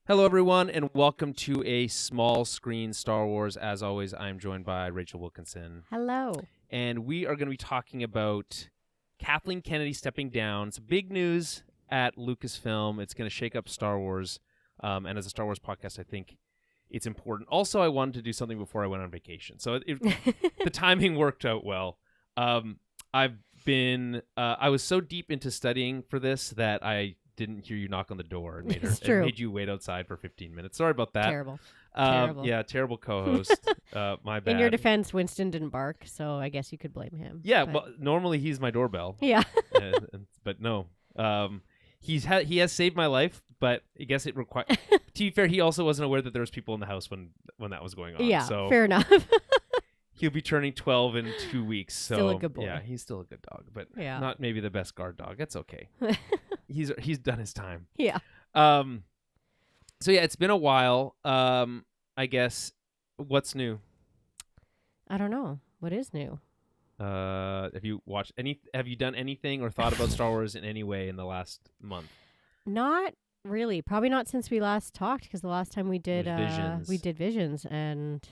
Hello, everyone, and welcome to a small screen Star Wars. As always, I'm joined by Rachel Wilkinson. Hello. And we are going to be talking about Kathleen Kennedy stepping down. It's big news at Lucasfilm. It's going to shake up Star Wars. And as a Star Wars podcast, I think it's important. Also, I wanted to do something before I went on vacation. So the timing worked out well. I was so deep into studying for this that I didn't hear you knock on the door and made you wait outside for 15 minutes. Sorry about that. Terrible. Yeah, terrible co-host. My bad. In your defense, Winston didn't bark, so I guess you could blame him. Yeah, but... well, normally he's my doorbell. Yeah. But no. He has saved my life, but I guess it required... To be fair, he also wasn't aware that there was people in the house when that was going on. Yeah, so fair enough. He'll be turning 12 in 2 weeks. So still a good boy. Yeah, he's still a good dog, but not maybe the best guard dog. That's okay. He's done his time. Yeah. So yeah, it's been a while. I guess what's new? I don't know. What is new? Have you done anything or thought about Star Wars in any way in the last month? Not really. Probably not since we last talked, because the last time we did Visions, and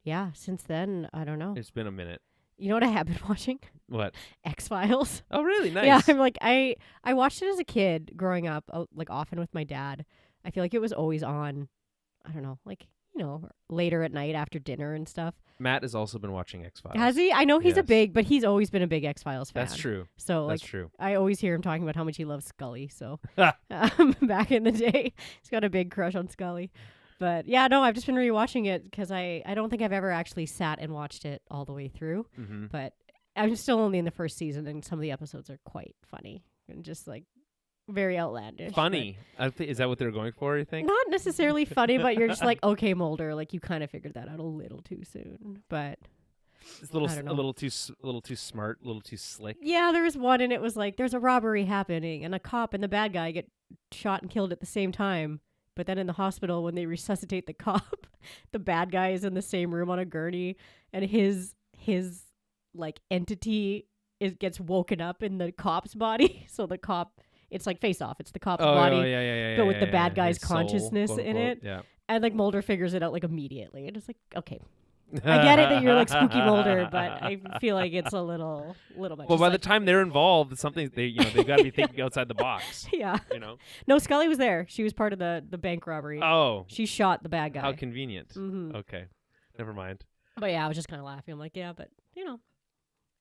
yeah, since then I don't know. It's been a minute. You know what I have been watching? What? X-Files. Oh, really? Nice. Yeah, I'm like, I watched it as a kid growing up, like often with my dad. I feel like it was always on, I don't know, like, later at night after dinner and stuff. Matt has also been watching X-Files. Has he? I know he's but he's always been a big X-Files fan. That's true. So, that's true. I always hear him talking about how much he loves Scully. So, back in the day, he's got a big crush on Scully. But yeah, no, I've just been rewatching it because I don't think I've ever actually sat and watched it all the way through. Mm-hmm. But I'm still only in the first season, and some of the episodes are quite funny and just like very outlandish. Funny? Is that what they're going for, you think? Not necessarily funny, but you're just like, okay, Mulder, like you kind of figured that out a little too soon. But it's a little too smart, a little too slick. Yeah, there was one, and it was like there's a robbery happening, and a cop and the bad guy get shot and killed at the same time. But then in the hospital, when they resuscitate the cop, the bad guy is in the same room on a gurney, and his like entity gets woken up in the cop's body. So the cop, it's like Face Off. It's the cop's body, but with the bad guy's consciousness soul, in it. Yeah. And like Mulder figures it out like immediately, and it's like, okay, I get it that you're like spooky Mulder, but I feel like it's a little much. Well, by the time they're involved, it's something they've got to be thinking outside the box. Yeah. No, Scully was there. She was part of the bank robbery. Oh. She shot the bad guy. How convenient. Mm-hmm. Okay. Never mind. But yeah, I was just kind of laughing. I'm like, yeah, but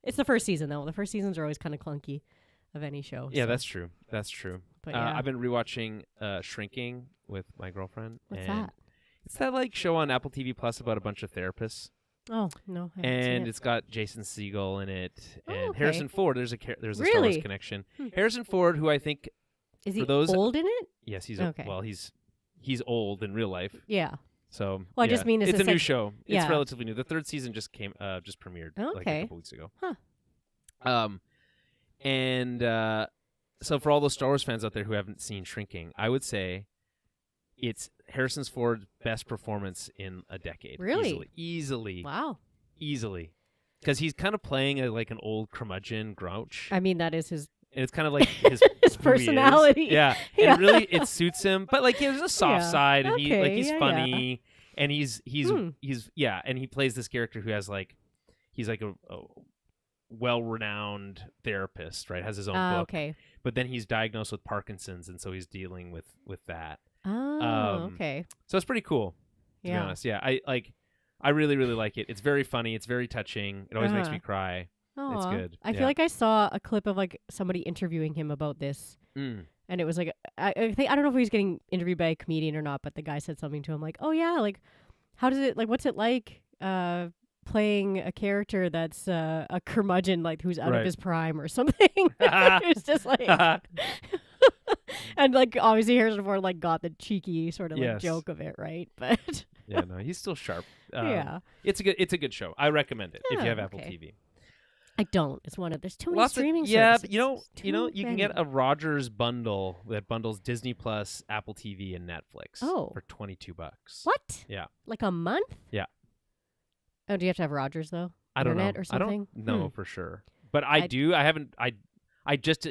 it's the first season though. The first seasons are always kind of clunky of any show. Yeah, that's true. That's true. But I've been rewatching Shrinking with my girlfriend. What's that? It's that like show on Apple TV Plus about a bunch of therapists. Oh no! And it's got Jason Segel in it and okay. Harrison Ford. There's a really? Star Wars connection. Harrison Ford, who I think is he old in it? Yes, he's he's old in real life. Yeah. So I just mean it's a new show. Yeah. It's relatively new. The third season just premiered like a couple weeks ago. Huh. So for all those Star Wars fans out there who haven't seen Shrinking, I would say it's Harrison Ford's best performance in a decade. Really? Easily. Wow. Easily. Because he's kind of playing like an old curmudgeon grouch. I mean, that is his... And it's kind of like his personality. Yeah. And really, it suits him. But like, there's a soft side, and he's funny, and he's and he plays this character who has like, he's like a well-renowned therapist, right? Has his own book. Okay. But then he's diagnosed with Parkinson's, and so he's dealing with that. Oh, okay. So it's pretty cool, to be honest. Yeah, I really, really like it. It's very funny. It's very touching. It always makes me cry. Aww. It's good. I feel like I saw a clip of like somebody interviewing him about this, and it was like I don't know if he was getting interviewed by a comedian or not, but the guy said something to him like, "Oh yeah, like how does it like? What's it like playing a character that's a curmudgeon, like who's out of his prime or something?" It's just like. And like obviously Harrison Ford like got the cheeky sort of like joke of it, right? But yeah, no, he's still sharp. Yeah, it's a good show. I recommend it if you have Apple TV. I don't. It's one of there's too many streaming services. Yeah, you can get a Rogers bundle that bundles Disney Plus, Apple TV, and Netflix for $22. What? Yeah. Like a month? Yeah. Oh, do you have to have Rogers though? I don't Internet know. or something? I don't know for sure, but I do. I haven't. I just.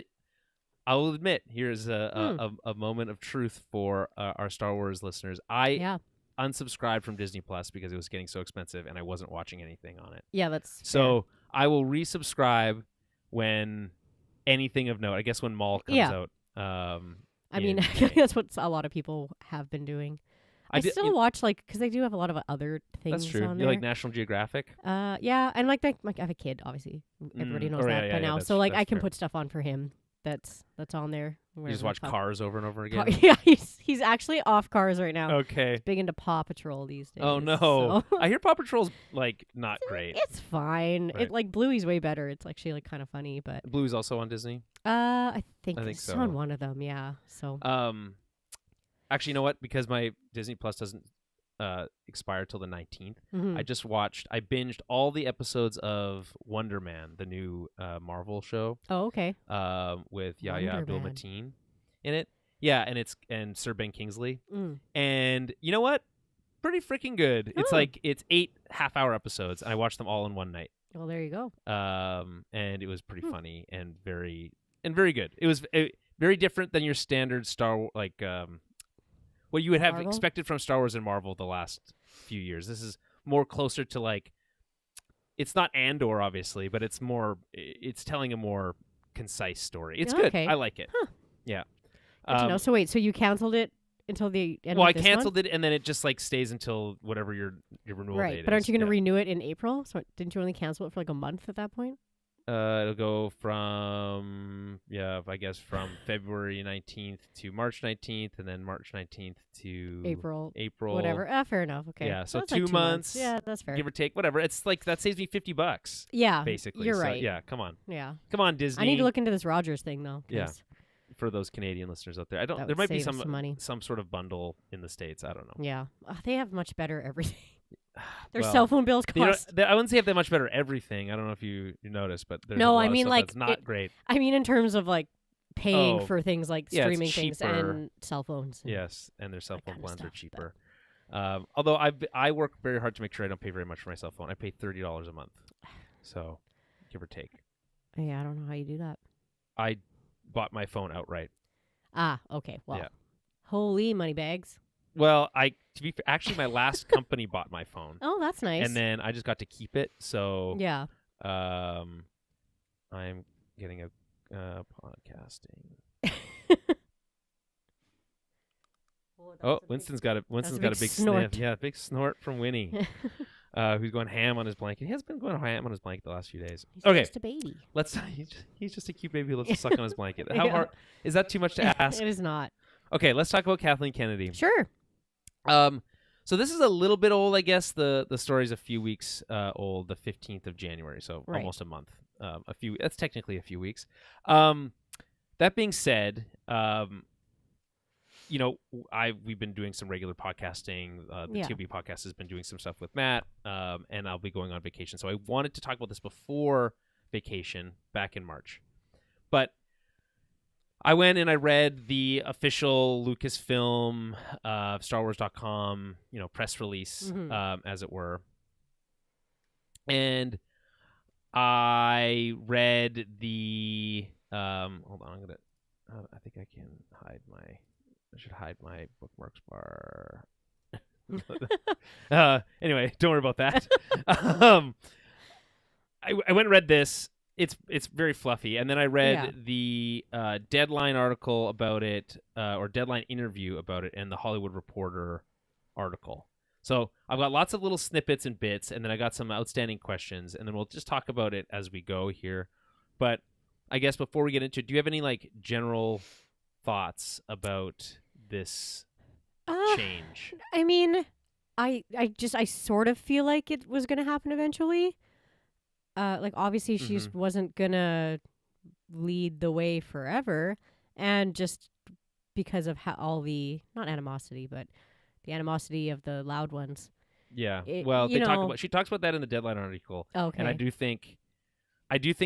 I'll admit, here's a moment of truth for our Star Wars listeners. I unsubscribed from Disney Plus because it was getting so expensive and I wasn't watching anything on it. Yeah, that's so I will resubscribe when anything of note. I guess when Maul comes out. I mean, that's what a lot of people have been doing. I still watch because they do have a lot of other things. That's true. On You there. like National Geographic? Yeah, and like I have a kid. Obviously, everybody knows that by now. So I can put stuff on for him. That's on there. You just watch Cars over and over again. Yeah, he's actually off Cars right now. Okay. He's big into Paw Patrol these days. Oh no, so. I hear Paw Patrol's not great. It's fine. Right. It Bluey's way better. It's actually kind of funny, but Bluey's also on Disney. I think it's so. on one of them. Yeah. So. Actually, you know what? Because my Disney Plus doesn't expire till the 19th. Mm-hmm. I binged all the episodes of Wonder Man, the new Marvel show. Oh, okay. With Yahya Abdul-Mateen in it. Yeah, and Sir Ben Kingsley. And you know what? Pretty freaking good. It's it's 8 half-hour episodes, and I watched them all in one night. Well, there you go. And it was pretty funny and very good. It was very different than your standard Star Wars, what you would have expected from Star Wars and Marvel the last few years. This is more closer to it's not Andor, obviously, but it's telling a more concise story. It's good. I like it. Huh. Yeah. Good to know. So wait, so you canceled it until the end Well, of I this canceled month? it, and then it just stays until whatever your renewal date is. Right, but aren't you going to renew it in April? So didn't you only cancel it for a month at that point? It'll go from February 19th to March 19th, and then March 19th to April. Whatever. Fair enough. Okay. Yeah, so that's 2 months. Yeah, that's fair. Give or take, whatever. It's that saves me $50. Yeah, basically. You're so, right. Yeah, come on. Yeah. Come on, Disney. I need to look into this Rogers thing though. Yeah. For those Canadian listeners out there, that there might be save us some money. some sort of bundle in the States. I don't know. Yeah, they have much better everything. Their cell phone bills cost. I wouldn't say they have much better everything. I don't know if you noticed, but there's no, a lot I mean of stuff that's not great. I mean in terms of paying for things like yeah, streaming things and cell phones. Yes, and their cell phone plans are cheaper. Although I work very hard to make sure I don't pay very much for my cell phone. I pay $30 a month, so give or take. Yeah, I don't know how you do that. I bought my phone outright. Ah, okay. Well, yeah. Holy money bags. Well, actually, my last company bought my phone. Oh, that's nice. And then I just got to keep it. So yeah. I'm getting a podcasting. Winston's got a big snort. sniff. Yeah, big snort from Winnie. Who's going ham on his blanket. He has been going ham on his blanket the last few days. He's just a baby. He's just a cute baby who loves to suck on his blanket. How hard is that? Too much to ask? It is not. Okay, let's talk about Kathleen Kennedy. Sure. So this is a little bit old, I guess. The story's a few weeks old, the 15th of January, so almost a month. That's technically a few weeks. That being said, we've been doing some regular podcasting. The TOB podcast has been doing some stuff with Matt, and I'll be going on vacation. So I wanted to talk about this before vacation back in March. But I went and I read the official Lucasfilm, StarWars.com, press release, as it were. And I read the hold on, I think I can I should hide my bookmarks bar. Anyway, don't worry about that. I went and read this. It's very fluffy, and then I read the Deadline article about it, or Deadline interview about it, and the Hollywood Reporter article. So I've got lots of little snippets and bits, and then I got some outstanding questions, and then we'll just talk about it as we go here. But I guess before we get into it, do you have any general thoughts about this change? I mean, I sort of feel like it was going to happen eventually. Obviously she just wasn't going to lead the way forever, and just because of how all the not animosity, but the animosity of the loud ones. Yeah. She talks about that in the Deadline article. Okay. And I do think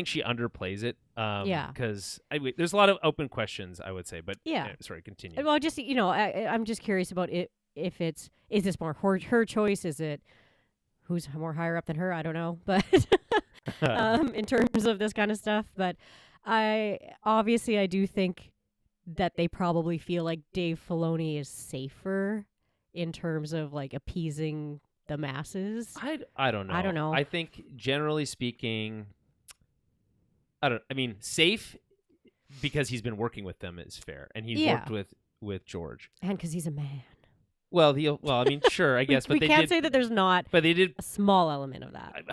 she underplays it. Because there's a lot of open questions, I would say. But sorry, continue. Well, just I'm just curious about it. If is this more her choice? Is it who's more higher up than her? I don't know, but in terms of this kind of stuff. But I do think that they probably feel like Dave Filoni is safer in terms of like appeasing the masses. I don't know. I don't know. I think generally speaking, I mean, safe because he's been working with them is fair, and he's worked with George, and because he's a man. Well, I mean, sure, I guess, but we they can't did say that there's not. But they did a small element of that.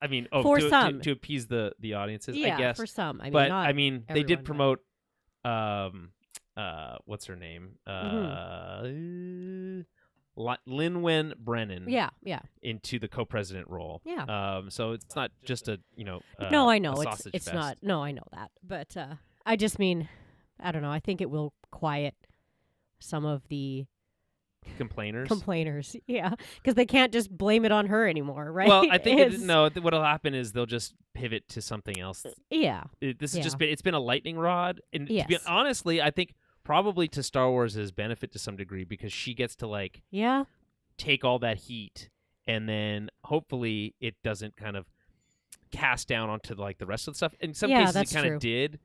I mean, for some to appease the audiences, yeah, I guess. for some. I mean, but not I mean, they did everyone, promote what's her name? Lin-Wen Brennan. Yeah. Into the co-president role. Yeah. So it's not just a no, I know a it's sausage fest. not. No, I know that, but I just mean, I don't know. I think it will quiet some of the complainers, yeah, because they can't just blame it on her anymore, right? Well, I think what'll happen is they'll just pivot to something else. Yeah, This has just been a lightning rod, and yes. Honestly, I think probably to Star Wars' benefit to some degree because she gets to take all that heat, and then hopefully it doesn't kind of cast down onto the rest of the stuff. In some cases, it kind of did,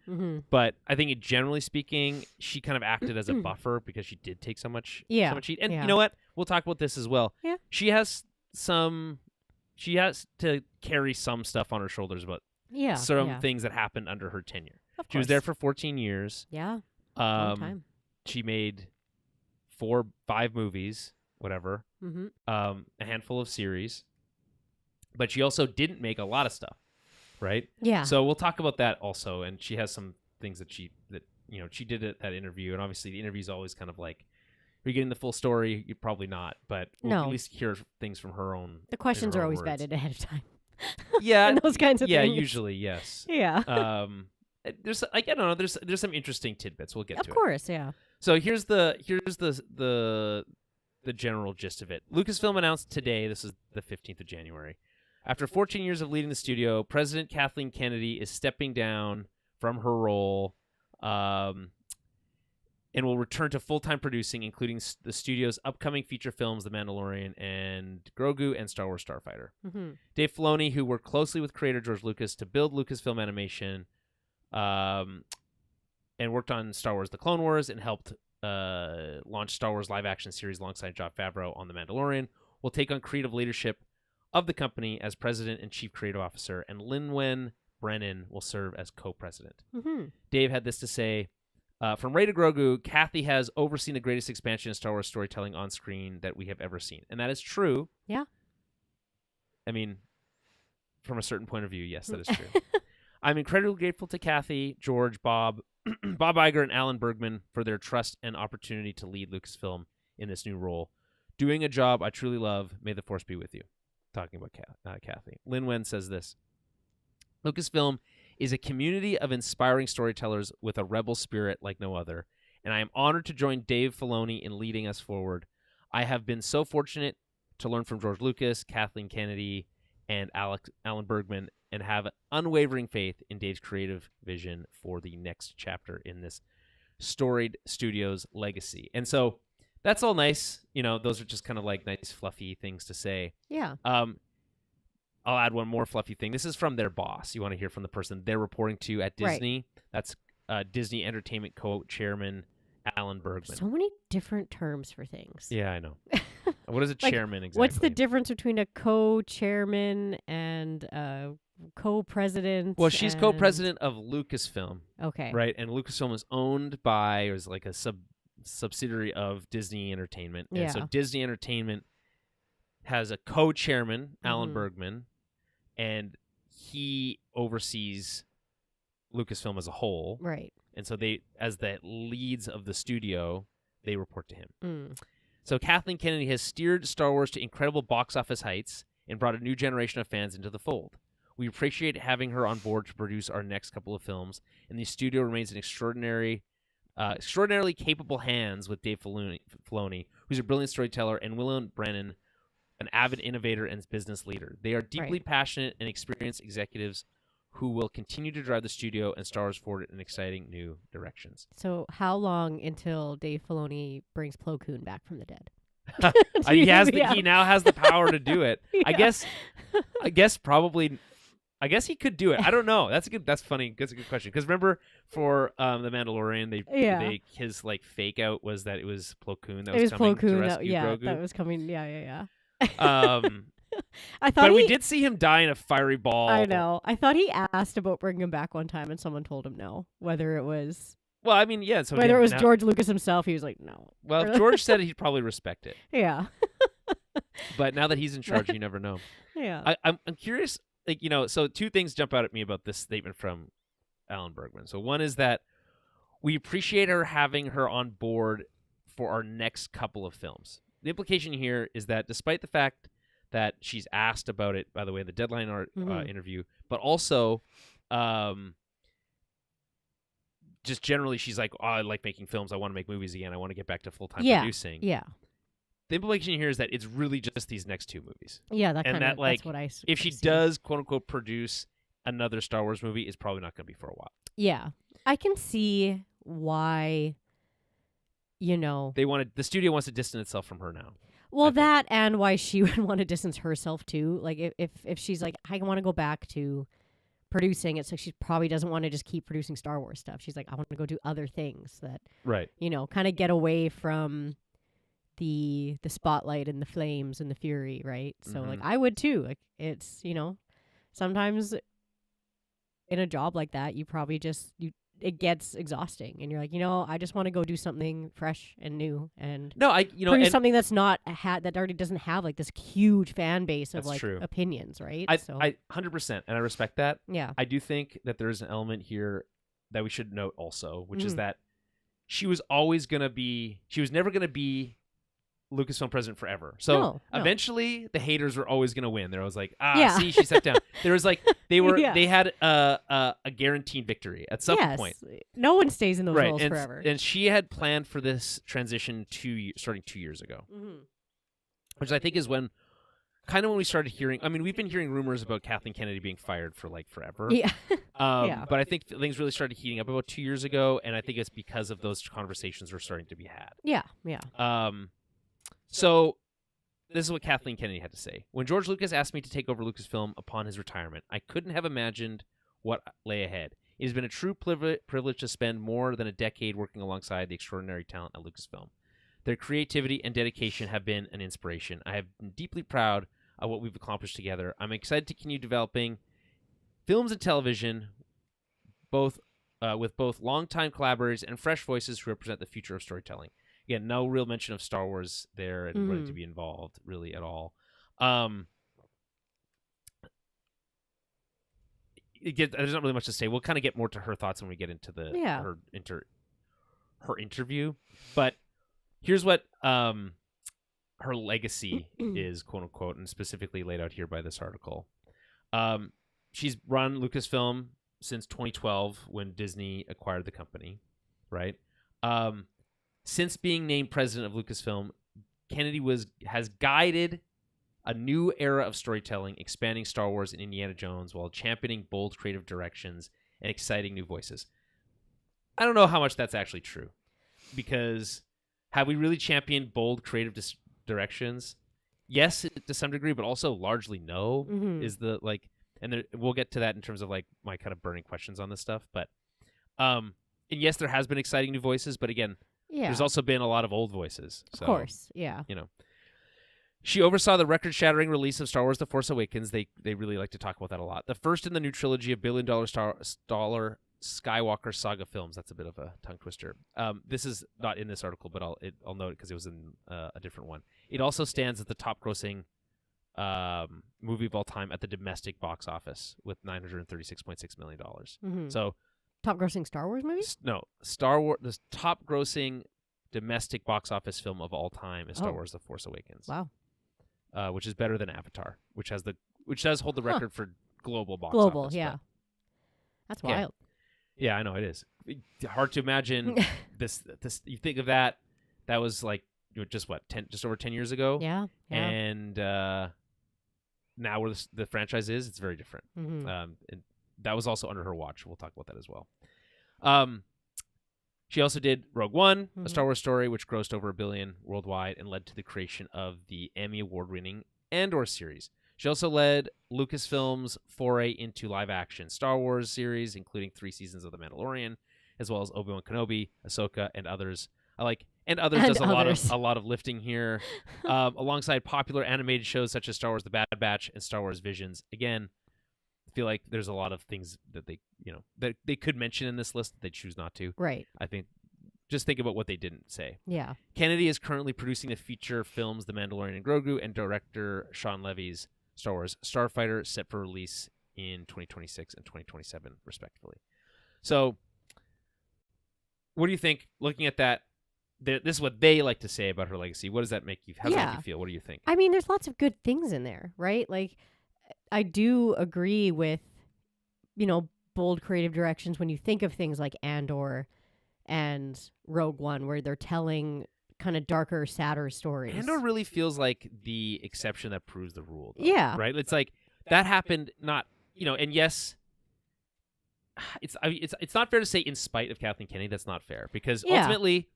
but I think generally speaking, she kind of acted as a buffer because she did take so much heat. And you know what? We'll talk about this as well. Yeah, she has to carry some stuff on her shoulders about some things that happened under her tenure. Of course. She was there for 14 years. Yeah, long time. She made 5 movies, whatever. A handful of series. But she also didn't make a lot of stuff, right? Yeah. So we'll talk about that also. And she has some things that she did at that interview. And obviously the interview is always kind of like, are you getting the full story? You're probably not. But we'll at least hear things from her own. The questions are always words. vetted ahead of time. Yeah. and those kinds of things. Yeah, usually, yes. Yeah. There's I don't know. There's some interesting tidbits. We'll get to it. Of course, yeah. So here's the general gist of it. Lucasfilm announced today, this is the 15th of January, after 14 years of leading the studio, President Kathleen Kennedy is stepping down from her role and will return to full-time producing, including the studio's upcoming feature films, The Mandalorian and Grogu, and Star Wars Starfighter. Dave Filoni, who worked closely with creator George Lucas to build Lucasfilm Animation and worked on Star Wars The Clone Wars and helped launch Star Wars live-action series alongside Jon Favreau on The Mandalorian, will take on creative leadership of the company as president and chief creative officer, and Lin-Wen Brennan will serve as co-president. Dave had this to say, from Rey to Grogu, Kathy has overseen the greatest expansion of Star Wars storytelling on screen that we have ever seen. And that is true. Yeah. I mean, from a certain point of view, yes, that is true. I'm incredibly grateful to Kathy, George, Bob Iger, and Alan Bergman for their trust and opportunity to lead Lucasfilm in this new role. Doing a job I truly love. May the Force be with you. Talking about Kathy. Lin-Wen says this. Lucasfilm is a community of inspiring storytellers with a rebel spirit like no other, and I am honored to join Dave Filoni in leading us forward. I have been so fortunate to learn from George Lucas, Kathleen Kennedy, and Alan Bergman, and have unwavering faith in Dave's creative vision for the next chapter in this storied studio's legacy. And so that's all nice. Those are just kind of like nice, fluffy things to say. Yeah. I'll add one more fluffy thing. This is from their boss. You want to hear from the person they're reporting to at Disney. Right. That's Disney Entertainment Co-Chairman Alan Bergman. So many different terms for things. Yeah, I know. What is a chairman exactly? What's the difference between a co-chairman and a co-president? Well, she's co-president of Lucasfilm. Okay. Right? And Lucasfilm is owned by, or is like a subsidiary of Disney Entertainment. And so Disney Entertainment has a co-chairman, Alan Bergman, and he oversees Lucasfilm as a whole. Right. And so they, as the leads of the studio, they report to him. So Kathleen Kennedy has steered Star Wars to incredible box office heights and brought a new generation of fans into the fold. We appreciate having her on board to produce our next couple of films, and the studio remains in extraordinarily capable hands with Dave Filoni, who's a brilliant storyteller, and Lin-Wen Brennan, an avid innovator and business leader. They are deeply passionate and experienced executives who will continue to drive the studio and Star Wars forward in exciting new directions. So how long until Dave Filoni brings Plo Koon back from the dead? He now has the power to do it. Yeah. I guess I guess he could do it. I don't know. That's a good. That's funny. That's a good question. Because remember, for the Mandalorian, his like fake out was that it was Plo Koon that was coming to rescue Grogu. That was coming. Yeah. I thought we did see him die in a fiery ball. I know. I thought he asked about bringing him back one time, and someone told him no. Whether it was So whether it was George Lucas himself, he was like no. Well, if George said it, he'd probably respect it. Yeah. But now that he's in charge, you never know. Yeah. I'm curious. Like, so two things jump out at me about this statement from Alan Bergman. So one is that we appreciate her having her on board for our next couple of films. The implication here is that despite the fact that she's asked about it, by the way, in the Deadline interview, but also just generally she's like, oh, I like making films. I want to make movies again. I want to get back to full-time producing. Yeah. The implication here is that it's really just these next two movies. Yeah, that's what I if she does, quote unquote, produce another Star Wars movie, it's probably not going to be for a while. Yeah. I can see why, the studio wants to distance itself from her now. Well, that and why she would want to distance herself too. Like if she's like, I want to go back to producing, it's like she probably doesn't want to just keep producing Star Wars stuff. She's like, I want to go do other things that, right? Kind of get away from the spotlight and the flames and the fury, right? So like I would too. Like it's, sometimes in a job like that, you probably it gets exhausting and you're like, I just want to go do something fresh and new and produce something that's not that already doesn't have like this huge fan base of like opinions, right? I 100%, and I respect that. Yeah. I do think that there's an element here that we should note also, which is that she was never going to be Lucasfilm president forever. So no. eventually the haters were always going to win. They're always like, see, she stepped down. There was like, they had a guaranteed victory at some point. No one stays in those roles forever. And she had planned for this transition starting 2 years ago, which I think is when we started hearing, we've been hearing rumors about Kathleen Kennedy being fired for like forever. Yeah. But I think things really started heating up about 2 years ago. And I think it's because of those conversations were starting to be had. Yeah. Yeah. So this is what Kathleen Kennedy had to say. When George Lucas asked me to take over Lucasfilm upon his retirement, I couldn't have imagined what lay ahead. It has been a true privilege to spend more than a decade working alongside the extraordinary talent at Lucasfilm. Their creativity and dedication have been an inspiration. I have been deeply proud of what we've accomplished together. I'm excited to continue developing films and television, with both longtime collaborators and fresh voices who represent the future of storytelling. Again, no real mention of Star Wars there and ready to be involved really at all. There's not really much to say. We'll kind of get more to her thoughts when we get into her interview. But here's what her legacy is, quote unquote, and specifically laid out here by this article. She's run Lucasfilm since 2012 when Disney acquired the company, right? Since being named president of Lucasfilm, Kennedy has guided a new era of storytelling, expanding Star Wars and Indiana Jones while championing bold creative directions and exciting new voices. I don't know how much that's actually true, because have we really championed bold creative directions? Yes, to some degree, but also largely no. Is the we'll get to that in terms of like my kind of burning questions on this stuff. But and yes, there has been exciting new voices, but again. Yeah. There's also been a lot of old voices. So, of course, yeah. She oversaw the record-shattering release of Star Wars The Force Awakens. They really like to talk about that a lot. The first in the new trilogy of billion-dollar Skywalker saga films. That's a bit of a tongue twister. This is not in this article, but I'll note it because it was in a different one. It also stands as the top-grossing movie of all time at the domestic box office with $936.6 million. So. Top grossing Star Wars movie? No, Star Wars. The top grossing domestic box office film of all time is Star Wars: The Force Awakens. Wow, which is better than Avatar, which does hold the record for global box office. Yeah, that's wild. Yeah, I know it is. Hard to imagine this. You think of that. That was like just over 10 years ago. Yeah. And now where the franchise is, it's very different. And that was also under her watch. We'll talk about that as well. She also did Rogue One, a Star Wars story, which grossed over $1 billion worldwide and led to the creation of the Emmy Award-winning Andor series. She also led Lucasfilm's foray into live-action Star Wars series, including 3 seasons of The Mandalorian, as well as Obi-Wan Kenobi, Ahsoka, and others. And others And does others. a lot of lifting here, alongside popular animated shows such as Star Wars: The Bad Batch and Star Wars Visions. Again, I feel like there's a lot of things that they could mention in this list that they choose not to. Right. I think just think about what they didn't say. Yeah. Kennedy is currently producing the feature films The Mandalorian and Grogu, and director Sean Levy's Star Wars Starfighter, set for release in 2026 and 2027, respectively. So, what do you think, looking at that? This is what they like to say about her legacy. What does that make you? How does that make you feel? What do you think? I mean, there's lots of good things in there, right? Like, I do agree with, bold creative directions when you think of things like Andor and Rogue One, where they're telling kind of darker, sadder stories. Andor really feels like the exception that proves the rule. Though, yeah. Right? It's like that happened not, and yes, it's not fair to say in spite of Kathleen Kennedy. That's not fair, because ultimately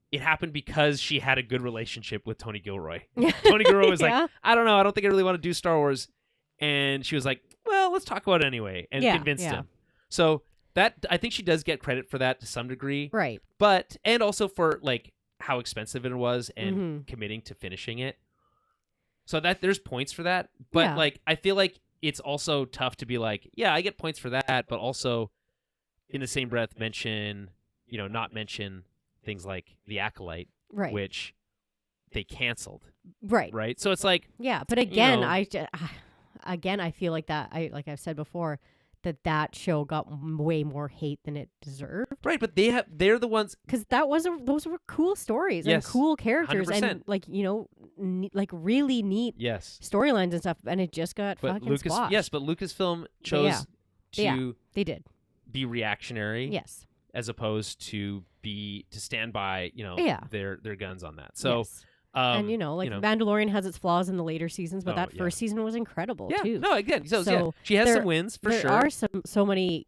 it happened because she had a good relationship with Tony Gilroy. Tony Gilroy was like, I don't know, I don't think I really want to do Star Wars. And she was like, well, let's talk about it anyway, and convinced him. So that, I think she does get credit for that to some degree. Right. But, and also for like how expensive it was and committing to finishing it. So that there's points for that. But like, I feel like it's also tough to be like, yeah, I get points for that, but also in the same breath not mention things like The Acolyte, right, which they canceled. Right. Right. So it's like, yeah, but again, I feel like that, like I've said before, that show got way more hate than it deserved. Right, but they're the ones, because those were cool stories and cool characters 100%. and like really neat storylines and stuff, and it just got fucking squashed. Yes, but Lucasfilm chose to they did be reactionary. Yes. As opposed to stand by, their guns on that. So and Mandalorian has its flaws in the later seasons, but that first season was incredible too. No, again, so she has some wins for sure. There are so many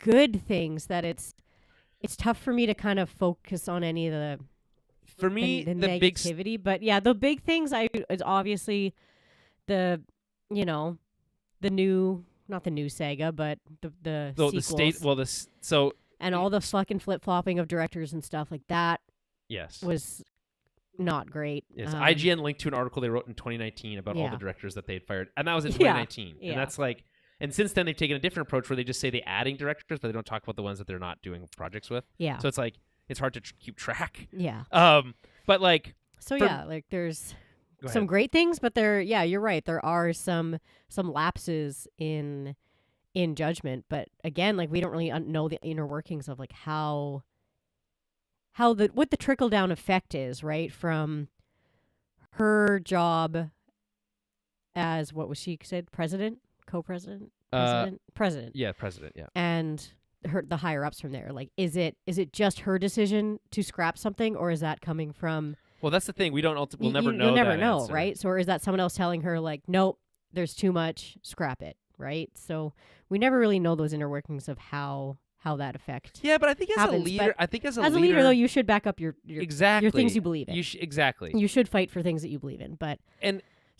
good things that it's tough for me to kind of focus on any of the the negativity. But the big things is obviously the new, not the new saga, but the sequels. And all the fucking flip-flopping of directors and stuff like that. Yes. Was not great. Yes. IGN linked to an article they wrote in 2019 about all the directors that they had fired. And that was in 2019. And that's like, and since then they've taken a different approach where they just say they're adding directors, but they don't talk about the ones that they're not doing projects with. Yeah. So it's like, it's hard to keep track. Yeah. But like. So there's some great things, but you're right. There are some lapses in judgment, but again, like, we don't really know the inner workings of like what the trickle down effect is, right, from her job as, what was she said, president, co-president, president, and the higher ups from there. Like, is it just her decision to scrap something, or is that coming from? Well, that's the thing. We'll never know. You'll never know, answer. Right? So, or is that someone else telling her like, nope, there's too much, scrap it, right? So we never really know those inner workings of how that affect. Yeah, but I think as a leader, though, you should back up your things you believe in. Exactly. You should fight for things that you believe in.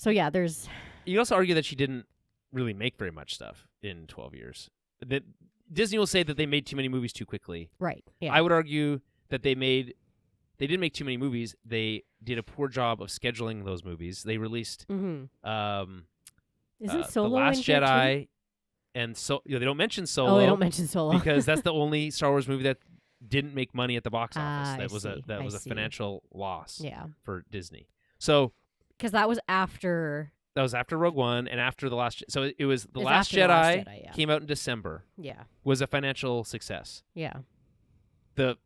There's. You also argue that she didn't really make very much stuff in 12 years. That Disney will say that they made too many movies too quickly. Right. Yeah. I would argue that they didn't make too many movies. They did a poor job of scheduling those movies. They released Isn't Solo The Last Jedi, and they don't mention Solo. Oh, they don't mention Solo because that's the only Star Wars movie that didn't make money at the box office. That was a financial loss for Disney. So because that was after Rogue One and after The Last. So it was The Last Jedi came out in December. Yeah, was a financial success. Yeah, the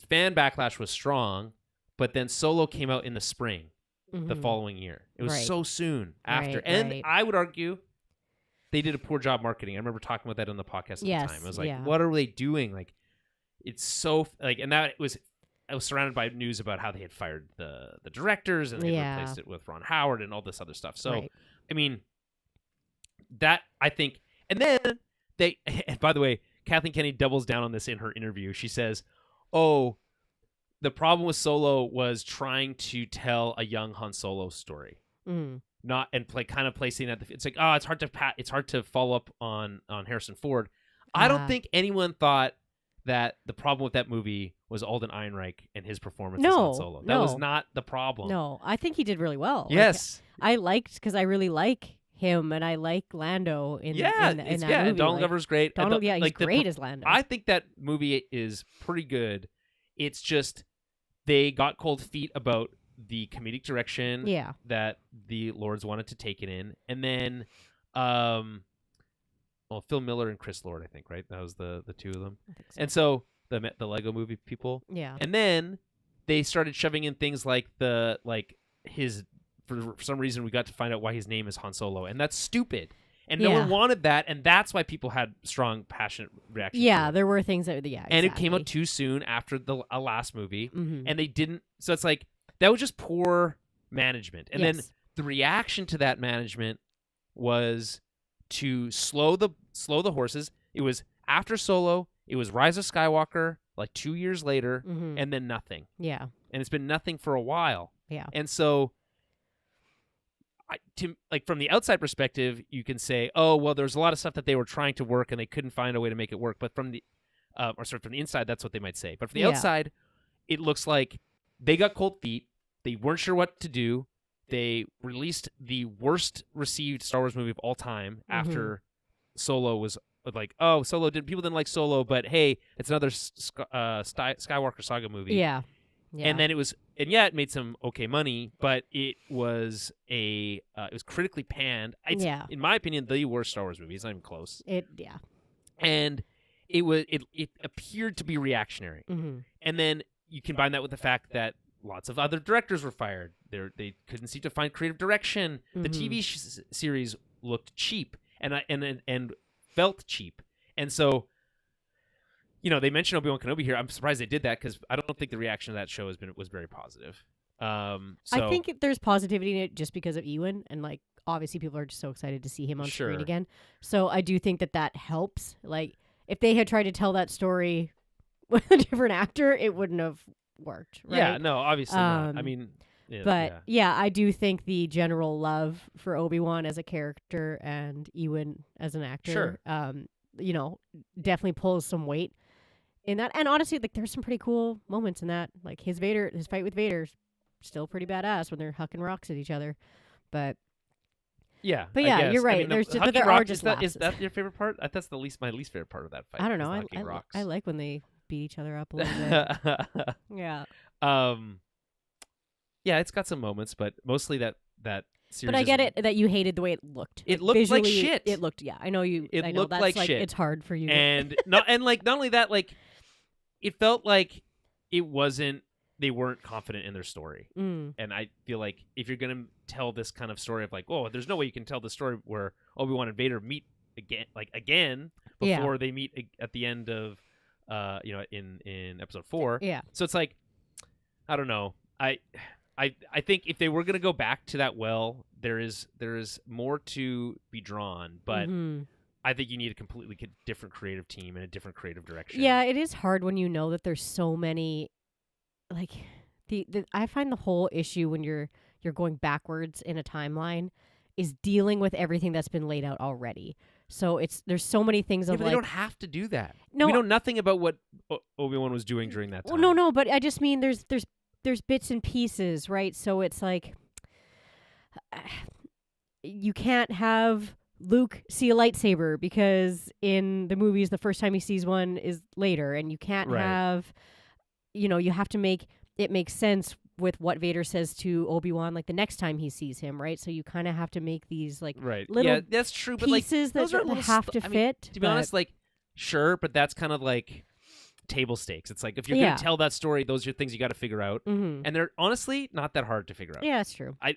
fan backlash was strong, but then Solo came out in the spring. The following year. It was so soon after. I would argue they did a poor job marketing. I remember talking about that on the podcast at the time. I was like, what are they doing? Like, it's so and I was surrounded by news about how they had fired the directors and they replaced it with Ron Howard and all this other stuff. So, I mean, that I think, and then and by the way, Kathleen Kennedy doubles down on this in her interview. She says, the problem with Solo was trying to tell a young Han Solo story. not and kind of placing it at the. It's like, oh, it's hard to follow up on Harrison Ford. I don't think anyone thought that the problem with that movie was Alden Ehrenreich and his performance as Han Solo. That was not the problem. No, I think he did really well. Yes. I liked, because I really like him, and I like Lando in that movie. And Donald Glover's great. Donald, he's great as Lando. I think that movie is pretty good. It's just they got cold feet about the comedic direction that the Lords wanted to take it in. And then Phil Miller and Chris Lord, I think, right? That was the two of them. I think so. And so the Lego movie people. Yeah. And then they started shoving in things like his, for some reason we got to find out why his name is Han Solo, and that's stupid. And no one wanted that, and that's why people had strong, passionate reactions. Yeah, to it. there were things that, and it came out too soon after the last movie, mm-hmm. and they didn't. So it's like that was just poor management. And then the reaction to that management was to slow the horses. It was after Solo. It was Rise of Skywalker, like 2 years later, mm-hmm. and then nothing. Yeah, and it's been nothing for a while. Yeah, and so. From the outside perspective, you can say, "Oh, well, there's a lot of stuff that they were trying to work and they couldn't find a way to make it work." But from the, from the inside, that's what they might say. But from the outside, it looks like they got cold feet. They weren't sure what to do. They released the worst received Star Wars movie of all time after Solo was like, "Oh, people didn't like Solo, but hey, it's another Skywalker saga movie." Yeah. Yeah. And then it made some okay money, but it was it was critically panned. It's, in my opinion, the worst Star Wars movie. It's not even close. And it appeared to be reactionary. Mm-hmm. And then you combine that with the fact that lots of other directors were fired. They couldn't seem to find creative direction. Mm-hmm. The TV series looked cheap and felt cheap. And so, they mentioned Obi-Wan Kenobi here. I'm surprised they did that because I don't think the reaction to that show was very positive. I think there's positivity in it just because of Ewan, and obviously people are just so excited to see him on screen again. So I do think that helps. Like if they had tried to tell that story with a different actor, it wouldn't have worked. Right? Yeah, no, obviously not. I mean, I do think the general love for Obi-Wan as a character and Ewan as an actor, definitely pulls some weight in that. And honestly, there's some pretty cool moments in that. Like his fight with Vader's still pretty badass when they're hucking rocks at each other. But yeah, you're right. There are just is that your favorite part? That's my least favorite part of that fight. I don't know. I like when they beat each other up a little bit. Yeah. Yeah, it's got some moments, but mostly that series. But I get it that you hated the way it looked. It looked visually, like shit. It looked. Yeah, I know you. It looked like shit. It's hard for you. And not only that, it felt like it wasn't. They weren't confident in their story. And I feel like if you're gonna tell this kind of story of there's no way you can tell the story where Obi-Wan and Vader meet again before they meet at the end of in episode 4. Yeah. So it's like, I don't know. I think if they were gonna go back to that there is more to be drawn, but I think you need a completely different creative team and a different creative direction. Yeah, it is hard when you know that there's so many. I find the whole issue when you're going backwards in a timeline is dealing with everything that's been laid out already. So there's so many things but they don't have to do that. No, we know nothing about what Obi-Wan was doing during that time. Well, no, but I just mean there's bits and pieces, right? So it's like you can't have Luke see a lightsaber because in the movies the first time he sees one is later, and you can't have. You have to make it make sense with what Vader says to Obi-Wan, the next time he sees him, right? So you kind of have to make these little that's true, but pieces that have to fit. To be honest, sure, but that's kind of table stakes. It's if you're going to tell that story, those are things you got to figure out, and they're honestly not that hard to figure out. Yeah, that's true. Have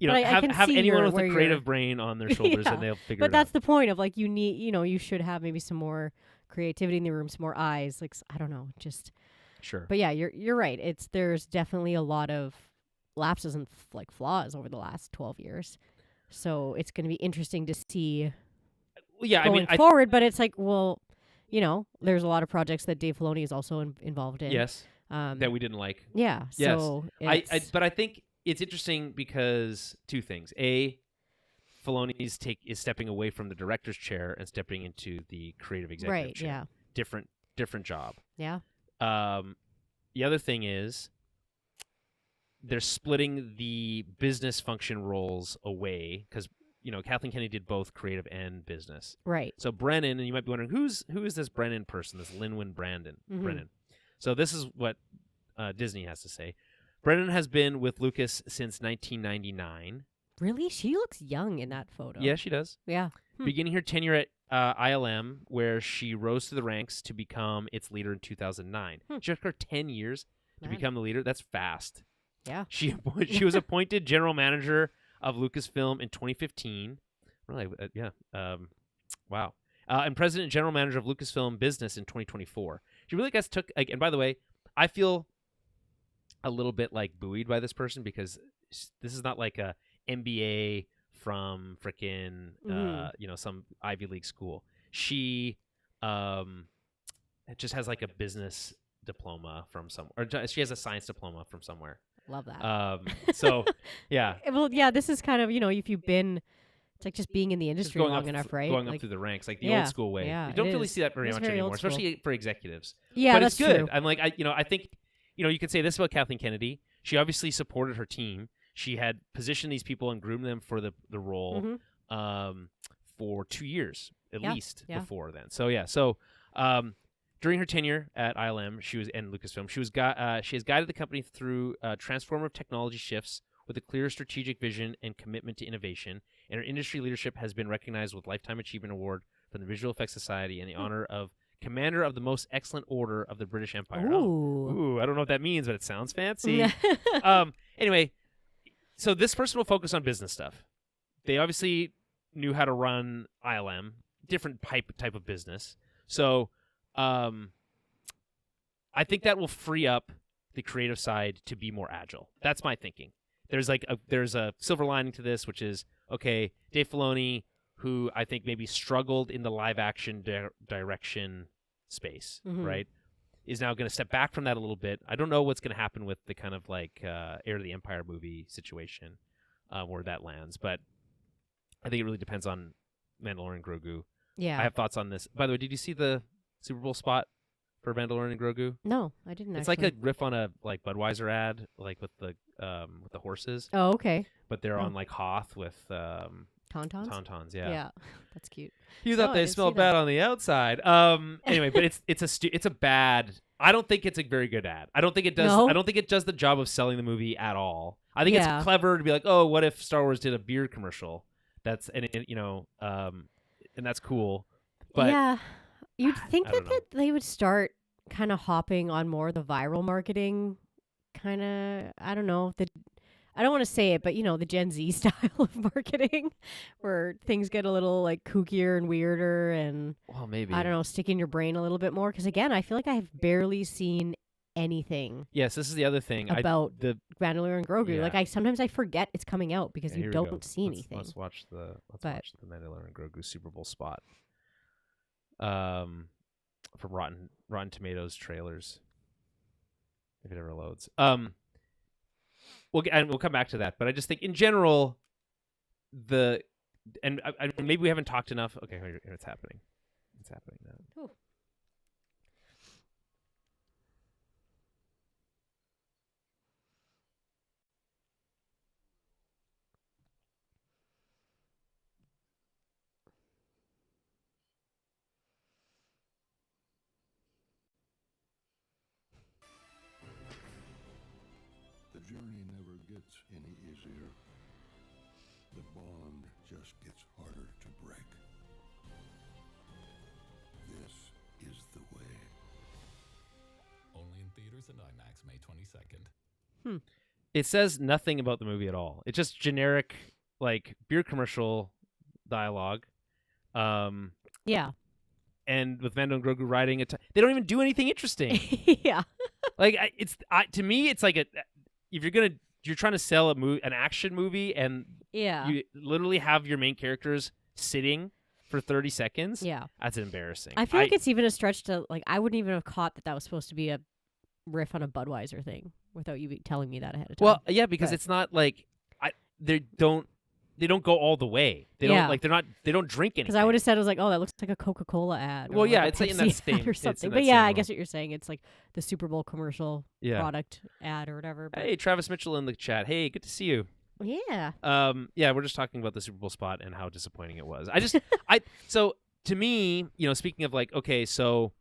anyone with a creative brain on their shoulders, and they'll figure it out. But that's the point of you need, you should have maybe some more creativity in the room, some more eyes. I don't know, just. Sure. But yeah, you're right. There's definitely a lot of lapses and flaws over the last 12 years. So it's going to be interesting to see going forward. But it's there's a lot of projects that Dave Filoni is also involved in. Yes. That we didn't like. Yeah. Yes. So but I think it's interesting because two things. A, Filoni is stepping away from the director's chair and stepping into the creative executive chair. Yeah. Different job. Yeah. The other thing is they're splitting the business function roles away because Kathleen Kennedy did both creative and business. Right. So Brennan, and you might be wondering who is this Brennan person, this Lin-Wen Brennan. So this is what Disney has to say. Brennan has been with Lucas since 1999. Really? She looks young in that photo. Yeah, she does. Yeah. Beginning her tenure at ILM, where she rose through the ranks to become its leader in 2009. It took her 10 years to become the leader. That's fast. Yeah. She was appointed general manager of Lucasfilm in 2015. Really, wow. And president and general manager of Lucasfilm Business in 2024. She really and by the way, I feel a little bit like buoyed by this person because this is not like a MBA from frickin' some Ivy League school. She just has like a business diploma from somewhere, or she has a science diploma from somewhere. Love that. So yeah. Well, yeah, this is kind of, if you've been, it's like just being in the industry long enough, right? Going up through the ranks, like the old school way. Yeah, you don't really see that very much anymore, especially for executives. Yeah, but that's it's good. true. I'm like, I think, you could say this about Kathleen Kennedy. She obviously supported her team. She had positioned these people and groomed them for the role for 2 years at least before then. So during her tenure at ILM, and Lucasfilm, she has guided the company through transformative technology shifts with a clear strategic vision and commitment to innovation. And her industry leadership has been recognized with Lifetime Achievement Award from the Visual Effects Society and the honor of Commander of the Most Excellent Order of the British Empire. Ooh. I don't know what that means, but it sounds fancy. Anyway, so this person will focus on business stuff. They obviously knew how to run ILM, different type of business. So I think that will free up the creative side to be more agile. That's my thinking. There's a silver lining to this, which is, okay, Dave Filoni, who I think maybe struggled in the live action direction space, right, is now going to step back from that a little bit. I don't know what's going to happen with the kind of like Heir to the Empire movie situation where that lands, but I think it really depends on Mandalorian Grogu. Yeah. I have thoughts on this. By the way, did you see the Super Bowl spot for Mandalorian and Grogu? No, I didn't. It's like a riff on a like Budweiser ad, like with the horses. Oh, okay. But they're on like Hoth with Tauntauns. Tauntauns, yeah. Yeah, that's cute. You thought they smelled bad on the outside. Anyway, but it's a bad. I don't think it's a very good ad. I don't think it does. No? I don't think it does the job of selling the movie at all. I think it's clever to be like, oh, what if Star Wars did a beer commercial? And that's cool. But yeah, you'd think that they would start kind of hopping on more of the viral marketing kind of. I don't know. I don't want to say it, but the Gen Z style of marketing where things get a little like kookier and weirder and maybe I don't know, stick in your brain a little bit more. Because again, I feel like I have barely seen anything. Yes, this is the other thing about the Mandalorian and Grogu. Yeah. Like sometimes I forget it's coming out because you don't see anything. Let's watch the Mandalorian and Grogu Super Bowl spot. From Rotten Tomatoes trailers, if it ever loads. We'll come back to that, but I just think in general, maybe we haven't talked enough. Okay, here it's happening. It's happening now. Ooh. The journey never gets any easier. The bond just gets harder to break. This is the way. Only in theaters and IMAX May 22nd. It says nothing about the movie at all. It's just generic, like beer commercial dialogue. Yeah. And with Mando and Grogu riding they don't even do anything interesting. Yeah. Like to me, it's like if you're trying to sell an action movie and you literally have your main characters sitting for 30 seconds. Yeah. That's embarrassing. I feel like it's even a stretch to like I wouldn't even have caught that was supposed to be a riff on a Budweiser thing without you telling me that ahead of time. Well, yeah, because but- it's not like they don't go all the way. They Yeah. they don't drink anything. Because I would have said, I was like, oh, that looks like a Coca-Cola ad. Well, or yeah, like it's a like in that Pepsi same- ad or it's in something. that But same yeah, I realm. guess what you're saying, it's like the Super Bowl commercial product ad or whatever. But Hey, Travis Mitchell in the chat. Hey, good to see you. yeah. Yeah, we're just talking about the Super Bowl spot and how disappointing it was. So to me, speaking of like, okay, so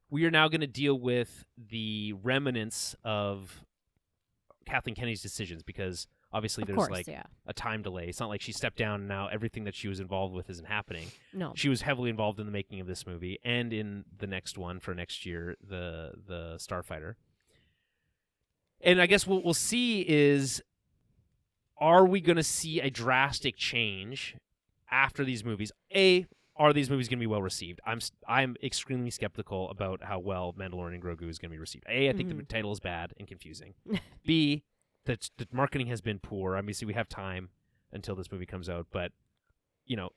we are now going to deal with the remnants of Kathleen Kennedy's decisions because obviously Of there's course, like yeah. a time delay. It's not like she stepped down and now everything that she was involved with isn't happening. No. She was heavily involved in the making of this movie and in the next one for next year, the Starfighter. And I guess what we'll see is, are we going to see a drastic change after these movies? Are these movies going to be well received? I'm extremely skeptical about how well Mandalorian and Grogu is going to be received. I think the title is bad and confusing. B, that the marketing has been poor. Obviously, we have time until this movie comes out, but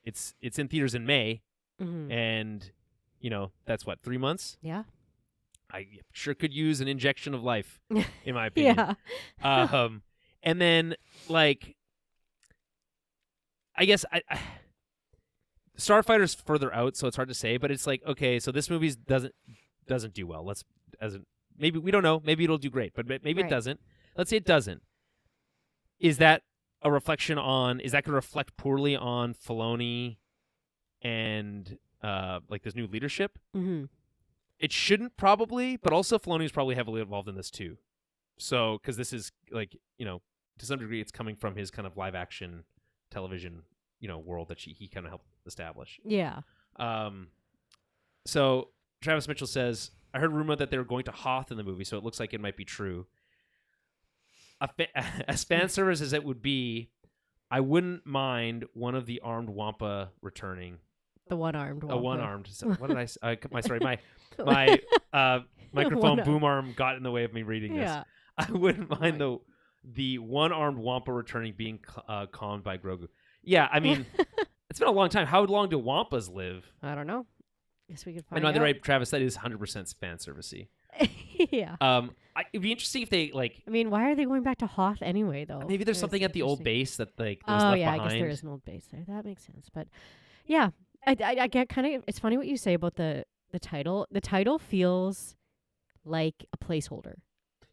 it's in theaters in May, and that's what, 3 months. Yeah. I sure could use an injection of life, in my opinion. Yeah. And then like, I guess Starfighter's further out, so it's hard to say. But it's like, okay, so this movie doesn't do well. Maybe we don't know. Maybe it'll do great, but maybe it doesn't. Let's say it doesn't. Is that a reflection on? Is that going to reflect poorly on Filoni and like this new leadership? Mm-hmm. It shouldn't probably, but also Filoni is probably heavily involved in this too. So because this is like to some degree, it's coming from his kind of live action television world that he kind of helped establish. Yeah. So Travis Mitchell says, I heard a rumor that they were going to Hoth in the movie, so it looks like it might be true. As fan service as it would be, I wouldn't mind one of the armed Wampa returning. The one-armed Wampa. A one-armed. So what did I say? My microphone One-armed. boom arm got in the way of me reading this. Yeah. I wouldn't mind the one-armed Wampa returning being calmed by Grogu. Yeah, I mean, it's been a long time. How long do Wampas live? I don't know. Guess we could I find know out. they're right, Travis. That is 100% fan servicey. Yeah. It'd be interesting if they like. I mean, why are they going back to Hoth anyway, though? Maybe there's something at the old interesting. base that like was Oh left yeah, behind. I guess there is an old base there. That makes sense. But yeah, I get kind of. It's funny what you say about the title. The title feels like a placeholder.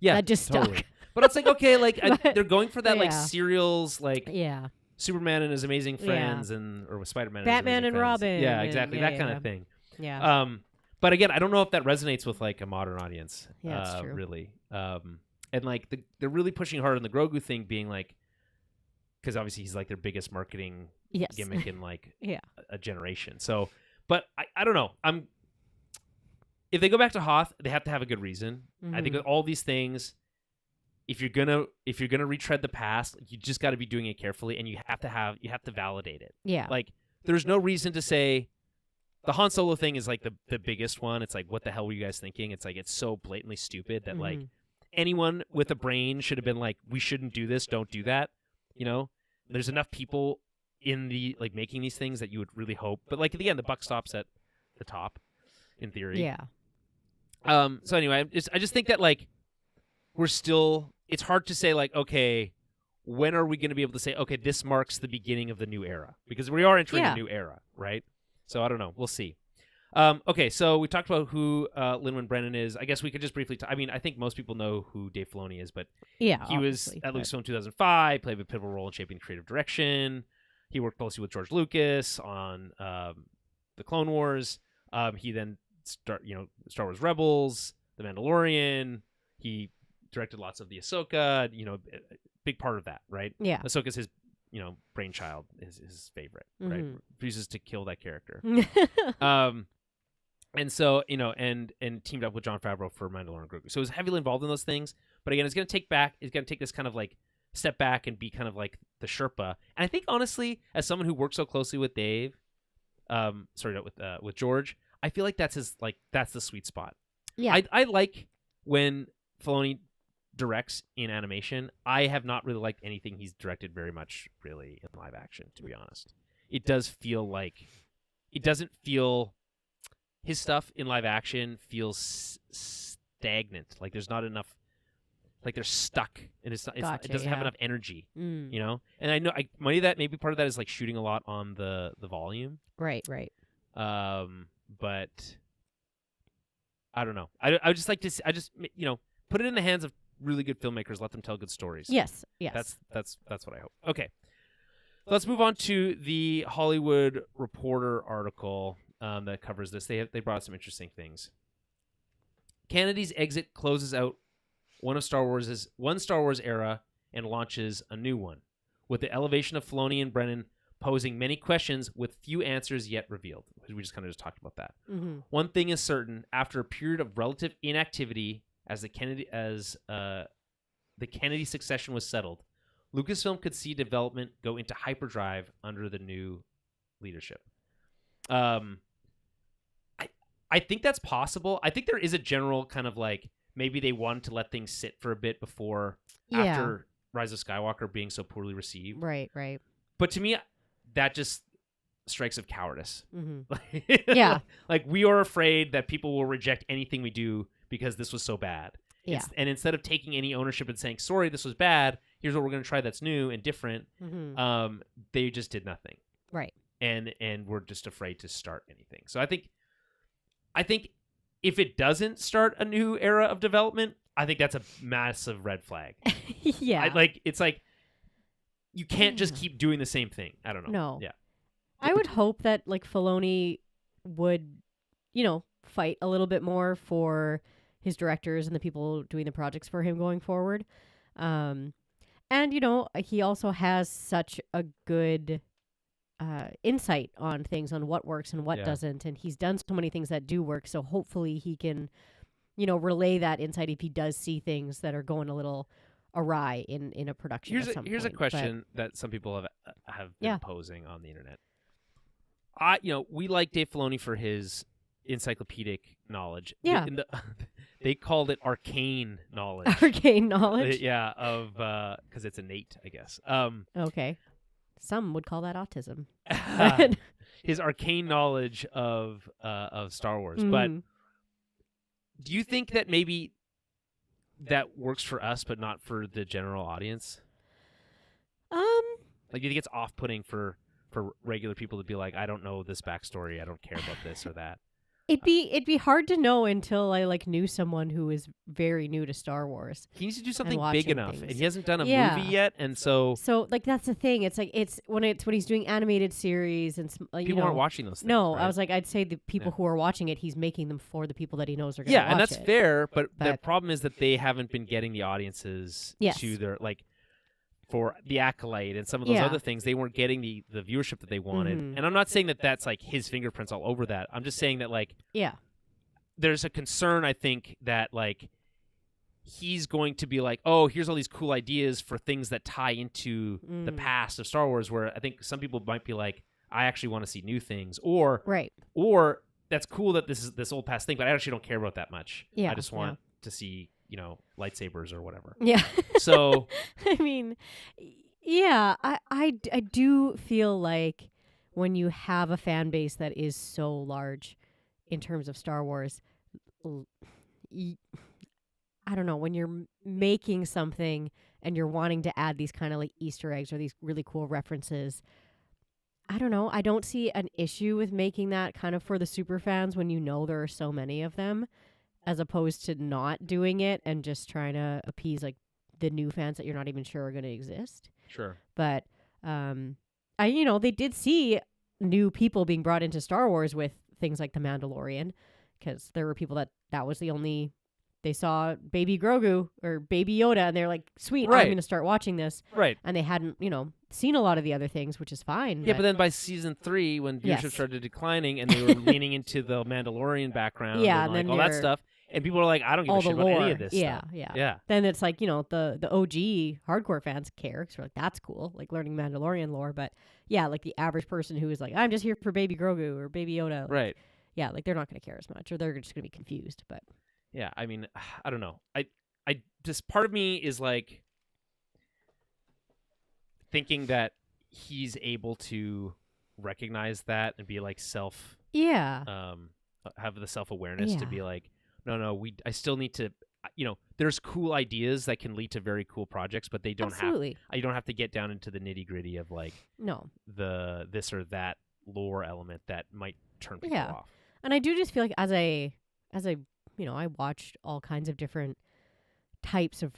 Yeah, that just totally. stuck. But it's like, okay, like But, they're going for that like yeah. serials, like Yeah. Superman and his amazing friends, or with Spider-Man, Batman and, his and amazing friends. Robin. Yeah, and- exactly, yeah, that kind yeah. of thing. Yeah. But again, I don't know if that resonates with like a modern audience. Yeah, it's true. Really. And like they're really pushing hard on the Grogu thing, being like, because obviously he's like their biggest marketing Yes. gimmick in like Yeah. a generation. So, but I don't know. If they go back to Hoth, they have to have a good reason. I think Mhm. with all these things, if you're gonna retread the past, you just got to be doing it carefully, and you have to validate it. Yeah. Like, there's no reason to say the Han Solo thing is like the biggest one. It's like, what the hell were you guys thinking? It's like, it's so blatantly stupid that like Mhm. anyone with a brain should have been like, we shouldn't do this. Don't do that. There's enough people in the like making these things that you would really hope. But like at the end, the buck stops at the top, in theory. Yeah. So anyway, I just think that like it's hard to say like, okay, when are we going to be able to say, okay, this marks the beginning of the new era? Because we are entering Yeah. a new era, right? So I don't know. We'll see. Okay, so we talked about who Lin-Manuel Brennan is. I guess we could just briefly I mean, I think most people know who Dave Filoni is, but Yeah. he was obviously, at but- Lucasfilm 2005, played a pivotal role in shaping creative direction. He worked closely with George Lucas on the Clone Wars. He then Star Wars Rebels, The Mandalorian. He directed lots of the Ahsoka. A big part of that, right? Yeah. Ahsoka's his brainchild, his favorite, right? Mhm. Refuses to kill that character. And so, and teamed up with Jon Favreau for Mandalorian and Grogu. So he was heavily involved in those things. But again, it's going to take this kind of like step back and be kind of like the Sherpa. And I think honestly, as someone who works so closely with Dave, with George, I feel like that's the sweet spot. Yeah. I like when Filoni directs in animation. I have not really liked anything he's directed very much really in live action, to be honest. It doesn't feel his stuff in live action feels stagnant. Like there's not enough like they're stuck and it Gotcha, doesn't have yeah. enough energy, Mm. you know. And I know maybe part of that is like shooting a lot on the volume. Right. But I don't know. I would just like to see, put it in the hands of really good filmmakers. Let them tell good stories. Yes. That's what I hope. Okay, let's move on to the Hollywood Reporter article that covers this. They brought up some interesting things. Kennedy's exit closes out one Star Wars era and launches a new one, with the elevation of Filoni and Brennan posing many questions with few answers yet revealed. We just kind of just talked about that. Mm-hmm. One thing is certain: after a period of relative inactivity, as the Kennedy succession was settled, Lucasfilm could see development go into hyperdrive under the new leadership. I think that's possible. I think there is a general kind of like maybe they wanted to let things sit for a bit before after Rise of Skywalker being so poorly received. Right. But to me, that just strikes of cowardice. Mm-hmm. Yeah. Like we are afraid that people will reject anything we do because this was so bad. Yeah. And instead of taking any ownership and saying, sorry, this was bad, here's what we're going to try that's new and different, they just did nothing. Right. And we're just afraid to start anything. So I think if it doesn't start a new era of development, I think that's a massive red flag. Yeah. It's like you can't just keep doing the same thing. I don't know. No. Yeah. I would hope that like Filoni would, fight a little bit more for his directors and the people doing the projects for him going forward. And he also has such a good insight on things, on what works and what doesn't, and he's done so many things that do work. So hopefully he can, relay that insight if he does see things that are going a little awry in a production. Here's a question that some people have been posing on the internet. We like Dave Filoni for his encyclopedic knowledge. Yeah. They called it arcane knowledge. Arcane knowledge. Yeah, of because it's innate, I guess. Okay. Some would call that autism. His arcane knowledge of Star Wars. Mm. But do you think that maybe that works for us, but not for the general audience? Like, do you think it's off-putting for regular people to be like, I don't know this backstory, I don't care about this or that? It'd be hard to know until I knew someone who is very new to Star Wars. He needs to do something big watching enough, things. and he hasn't done a movie yet, and so that's the thing. It's like when he's doing animated series and people aren't watching those things. No, right? I was like, I'd say the people who are watching it, he's making them for the people that he knows are going to watch it. Yeah, and that's fair, but the problem is that they haven't been getting the audiences to their for the Acolyte and some of those other things. They weren't getting the viewership that they wanted. Mm-hmm. And I'm not saying that that's like his fingerprints all over that. I'm just saying that there's a concern, I think, that he's going to be like, oh, here's all these cool ideas for things that tie into the past of Star Wars, where I think some people might be like, I actually want to see new things, or that's cool that this is this old past thing, but I actually don't care about that much. I just want to see lightsabers or whatever. Yeah. So I mean, I do feel like when you have a fan base that is so large in terms of Star Wars, I don't know, when you're making something and you're wanting to add these kind of Easter eggs or these really cool references, I don't know, I don't see an issue with making that kind of for the super fans when there are so many of them, as opposed to not doing it and just trying to appease the new fans that you're not even sure are going to exist. Sure. But they did see new people being brought into Star Wars with things like The Mandalorian, because there were people that was the only, they saw Baby Grogu or Baby Yoda and they're like, sweet, I'm going to start watching this. Right. And they hadn't, seen a lot of the other things, which is fine. Yeah, but then by season 3, when viewership started declining and they were leaning into the Mandalorian background and then all that stuff, and people are like, I don't give a shit about any of this stuff. Yeah. Then it's like, the OG hardcore fans care, because we're like, that's cool, learning Mandalorian lore. But yeah, the average person who is like, I'm just here for Baby Grogu or Baby Yoda. Right. Yeah, they're not going to care as much, or they're just going to be confused. But yeah, I mean, I don't know. I just, part of me is thinking that he's able to recognize that and be have the self-awareness to be like, no, I still need to, there's cool ideas that can lead to very cool projects, but they don't Absolutely. you don't have to get down into the nitty gritty of like No. the this or that lore element that might turn people Yeah. off. And I do just feel like as I I watched all kinds of different types of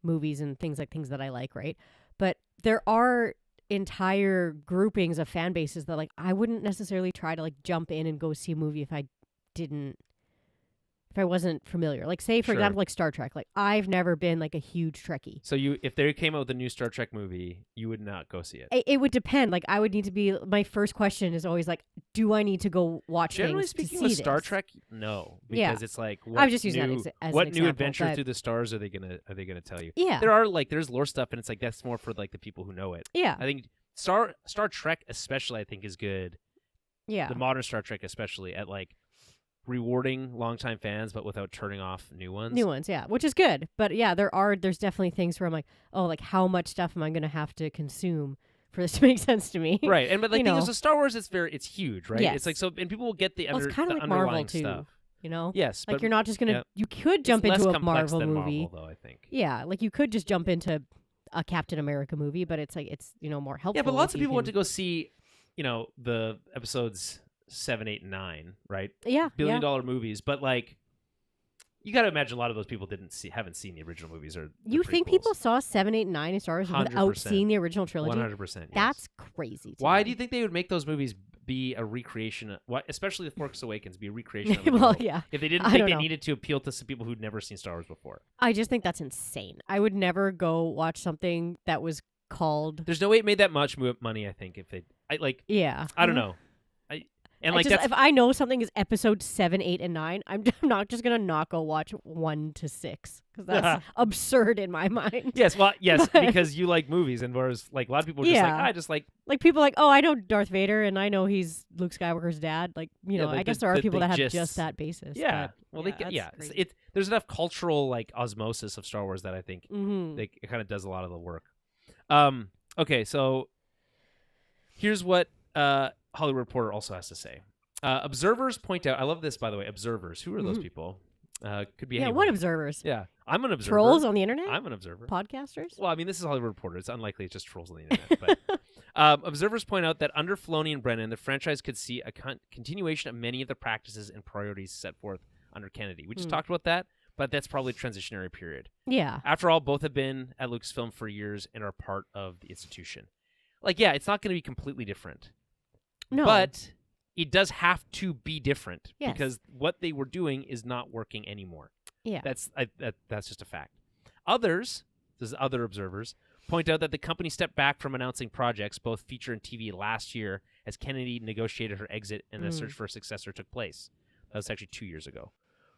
movies and things that I like, right? But there are entire groupings of fan bases that like I wouldn't necessarily try to like jump in and go see a movie if I wasn't familiar. Like say for Sure. example like Star Trek. Like I've never been like a huge Trekkie. So if they came out with a new Star Trek movie, you would not go see it. It would depend. Like I would need to be. My first question is always like, do I need to go watch Generally things speaking, to see with Star this? Trek, no, Yeah. because it's like I was just using that new, as what an new example, adventure but- through the stars are they gonna tell you? Yeah. There's lore stuff, and it's like that's more for like the people who know it. Yeah. I think Star Trek especially, I think, is good. Yeah. The modern Star Trek especially at like rewarding longtime fans, but without turning off new ones. New ones, yeah, which is good. But yeah, there's definitely things where I'm like, oh, like how much stuff am I going to have to consume for this to make sense to me? Right, and but like You the thing know. is, with Star Wars, it's huge, right? Yes. It's like so, and people will get the, Well, it's kind of the like Marvel underlying too, stuff. you know? Yes, Like but you're not just going to, yeah. you could it's jump less into a complex Marvel than movie. Marvel, though, I think. Yeah, like you could just jump into a Captain America movie, but it's like, it's, more helpful. Yeah, but lots if of you people went to can- go see, the episodes 7, 8, and 9, right? Yeah. Billion-dollar movies, but like, you got to imagine a lot of those people haven't seen the original movies or. You think people saw 7, 8, and 9 in Star Wars without 100%. seeing the original trilogy? 100%. Yes. That's crazy. Why me. do you think they would make those movies be a recreation? Especially The Force Awakens, be a recreation of the Well, world, yeah. if they didn't I think don't they know. needed to appeal to some people who'd never seen Star Wars before. I just think that's insane. I would never go watch something that was called. There's no way it made that much money. I think if Yeah. I don't know. If I know something is episode 7, 8, and 9, I'm not just gonna not go watch 1 to 6 because that's absurd in my mind. yes, But- because you like movies, and whereas like a lot of people are just like Yeah. I just like Like people are like, oh, I know Darth Vader and I know he's Luke Skywalker's dad. Like Yeah, I like guess the- there are the- people the that have gist. just that basis. yeah. but Well, that's crazy. there's enough cultural like osmosis of Star Wars that I think Mhm. it kind of does a lot of the work. Okay, so here's what Hollywood Reporter also has to say. Observers point out. I love this, by the way. Observers. Who are those Mhm. people? Could be Yeah, anyone. what observers? Yeah, I'm an observer. Trolls on the internet? I'm an observer. Podcasters? Well, I mean, this is Hollywood Reporter. It's unlikely it's just trolls on the internet. But observers point out that under Filoni and Brennan, the franchise could see a continuation of many of the practices and priorities set forth under Kennedy. We just talked about that, but that's probably a transitionary period. Yeah. After all, both have been at Lucasfilm for years and are part of the institution. Like, yeah, it's not going to be completely different. No. But it does have to be different Yes. because what they were doing is not working anymore. Yeah. That's just a fact. Other observers, point out that the company stepped back from announcing projects, both feature and TV, last year as Kennedy negotiated her exit and the search for a successor took place. That was actually 2 years ago.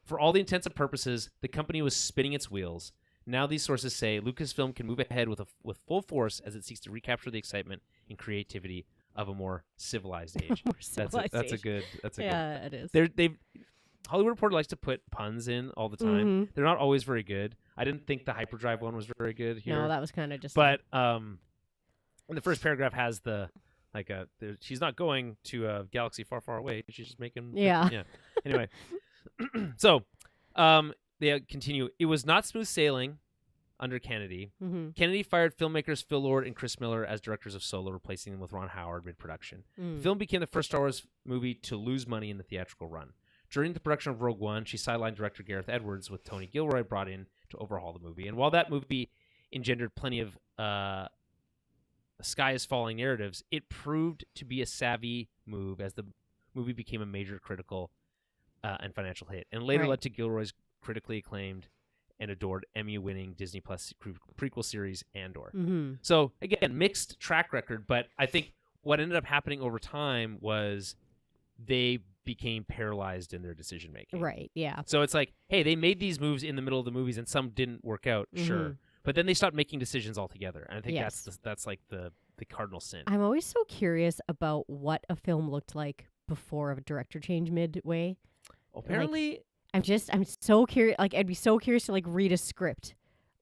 For all the intents and purposes, the company was spinning its wheels. Now these sources say Lucasfilm can move ahead with full force as it seeks to recapture the excitement and creativity of a more civilized age. More That's a civilized good. yeah, it is. They've Hollywood Reporter likes to put puns in all the time. Mhm. They're not always very good. I didn't think the hyperdrive one was very good here. No, that was kind of just. but and the first paragraph has she's not going to a galaxy far, far away. She's just making Yeah. Anyway, so they continue. It was not smooth sailing under Kennedy. Mm-hmm. Kennedy fired filmmakers Phil Lord and Chris Miller as directors of Solo, replacing them with Ron Howard mid-production. The film became the first Star Wars movie to lose money in the theatrical run. During the production of Rogue One, she sidelined director Gareth Edwards, with Tony Gilroy brought in to overhaul the movie. And while that movie engendered plenty of sky is falling narratives, it proved to be a savvy move as the movie became a major critical and financial hit, and later Right. led to Gilroy's critically acclaimed and adored Emmy-winning Disney Plus prequel series Andor. Mm-hmm. So again, mixed track record, but I think what ended up happening over time was they became paralyzed in their decision making. Right. Yeah. So it's like, hey, they made these moves in the middle of the movies, and some didn't work out, sure, but then they stopped making decisions altogether. And I think Yes. that's like the cardinal sin. I'm always so curious about what a film looked like before a director change midway. Apparently, I'm so curious. Like, I'd be so curious to like read a script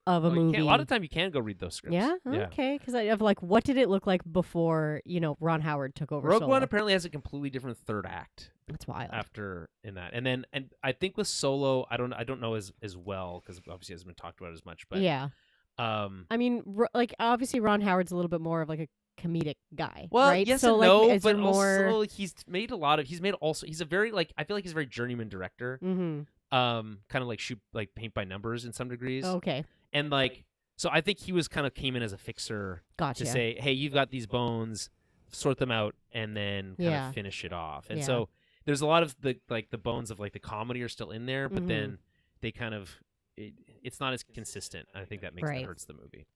of a movie. A lot of time you can go read those scripts. Yeah? Okay. Because I have like, what did it look like before, Ron Howard took over Rogue Solo? One apparently has a completely different third act. That's wild. After in that, and I think with Solo, I don't know as well because obviously it hasn't been talked about as much. But yeah. I mean, like obviously Ron Howard's a little bit more of like a comedic guy. Well, right? yes so, and like, no, is but there more... also he's made a very like I feel like he's a very journeyman director. Mm-hmm. Kind of like paint by numbers in some degrees. Okay. And like so I think he came in as a fixer Gotcha. to say, hey, you've got these bones, sort them out, and then kind of finish it off. And so there's a lot of the bones of like the comedy are still in there, but then they kind of it's not as consistent. I think that hurts the movie.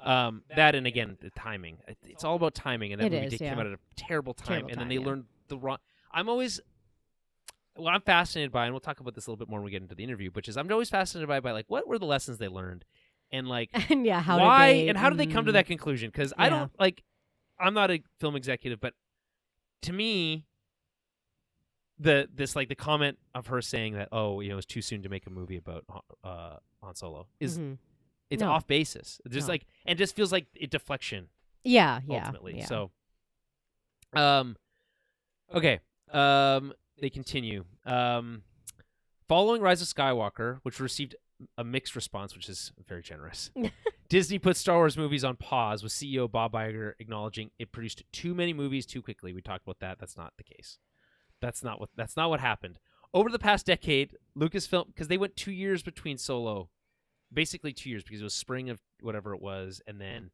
That and again the timing. It's all about timing, and that movie came out at a terrible time, then they learned the wrong. I'm fascinated by, and we'll talk about this a little bit more when we get into the interview, which is I'm always fascinated by like what were the lessons they learned, and like how did they come to that conclusion? Because I don't like. I'm not a film executive, but to me, the comment of her saying that it's too soon to make a movie about Han Solo is it's off basis. It's just and just feels like a deflection. Yeah, ultimately. Yeah. So, okay. They continue. Following Rise of Skywalker, which received a mixed response, which is very generous. Disney put Star Wars movies on pause, with CEO Bob Iger acknowledging it produced too many movies too quickly. We talked about that. That's not the case. That's not what happened. Over the past decade, Lucasfilm, because they went 2 years between Solo, basically 2 years because it was spring of whatever it was, and then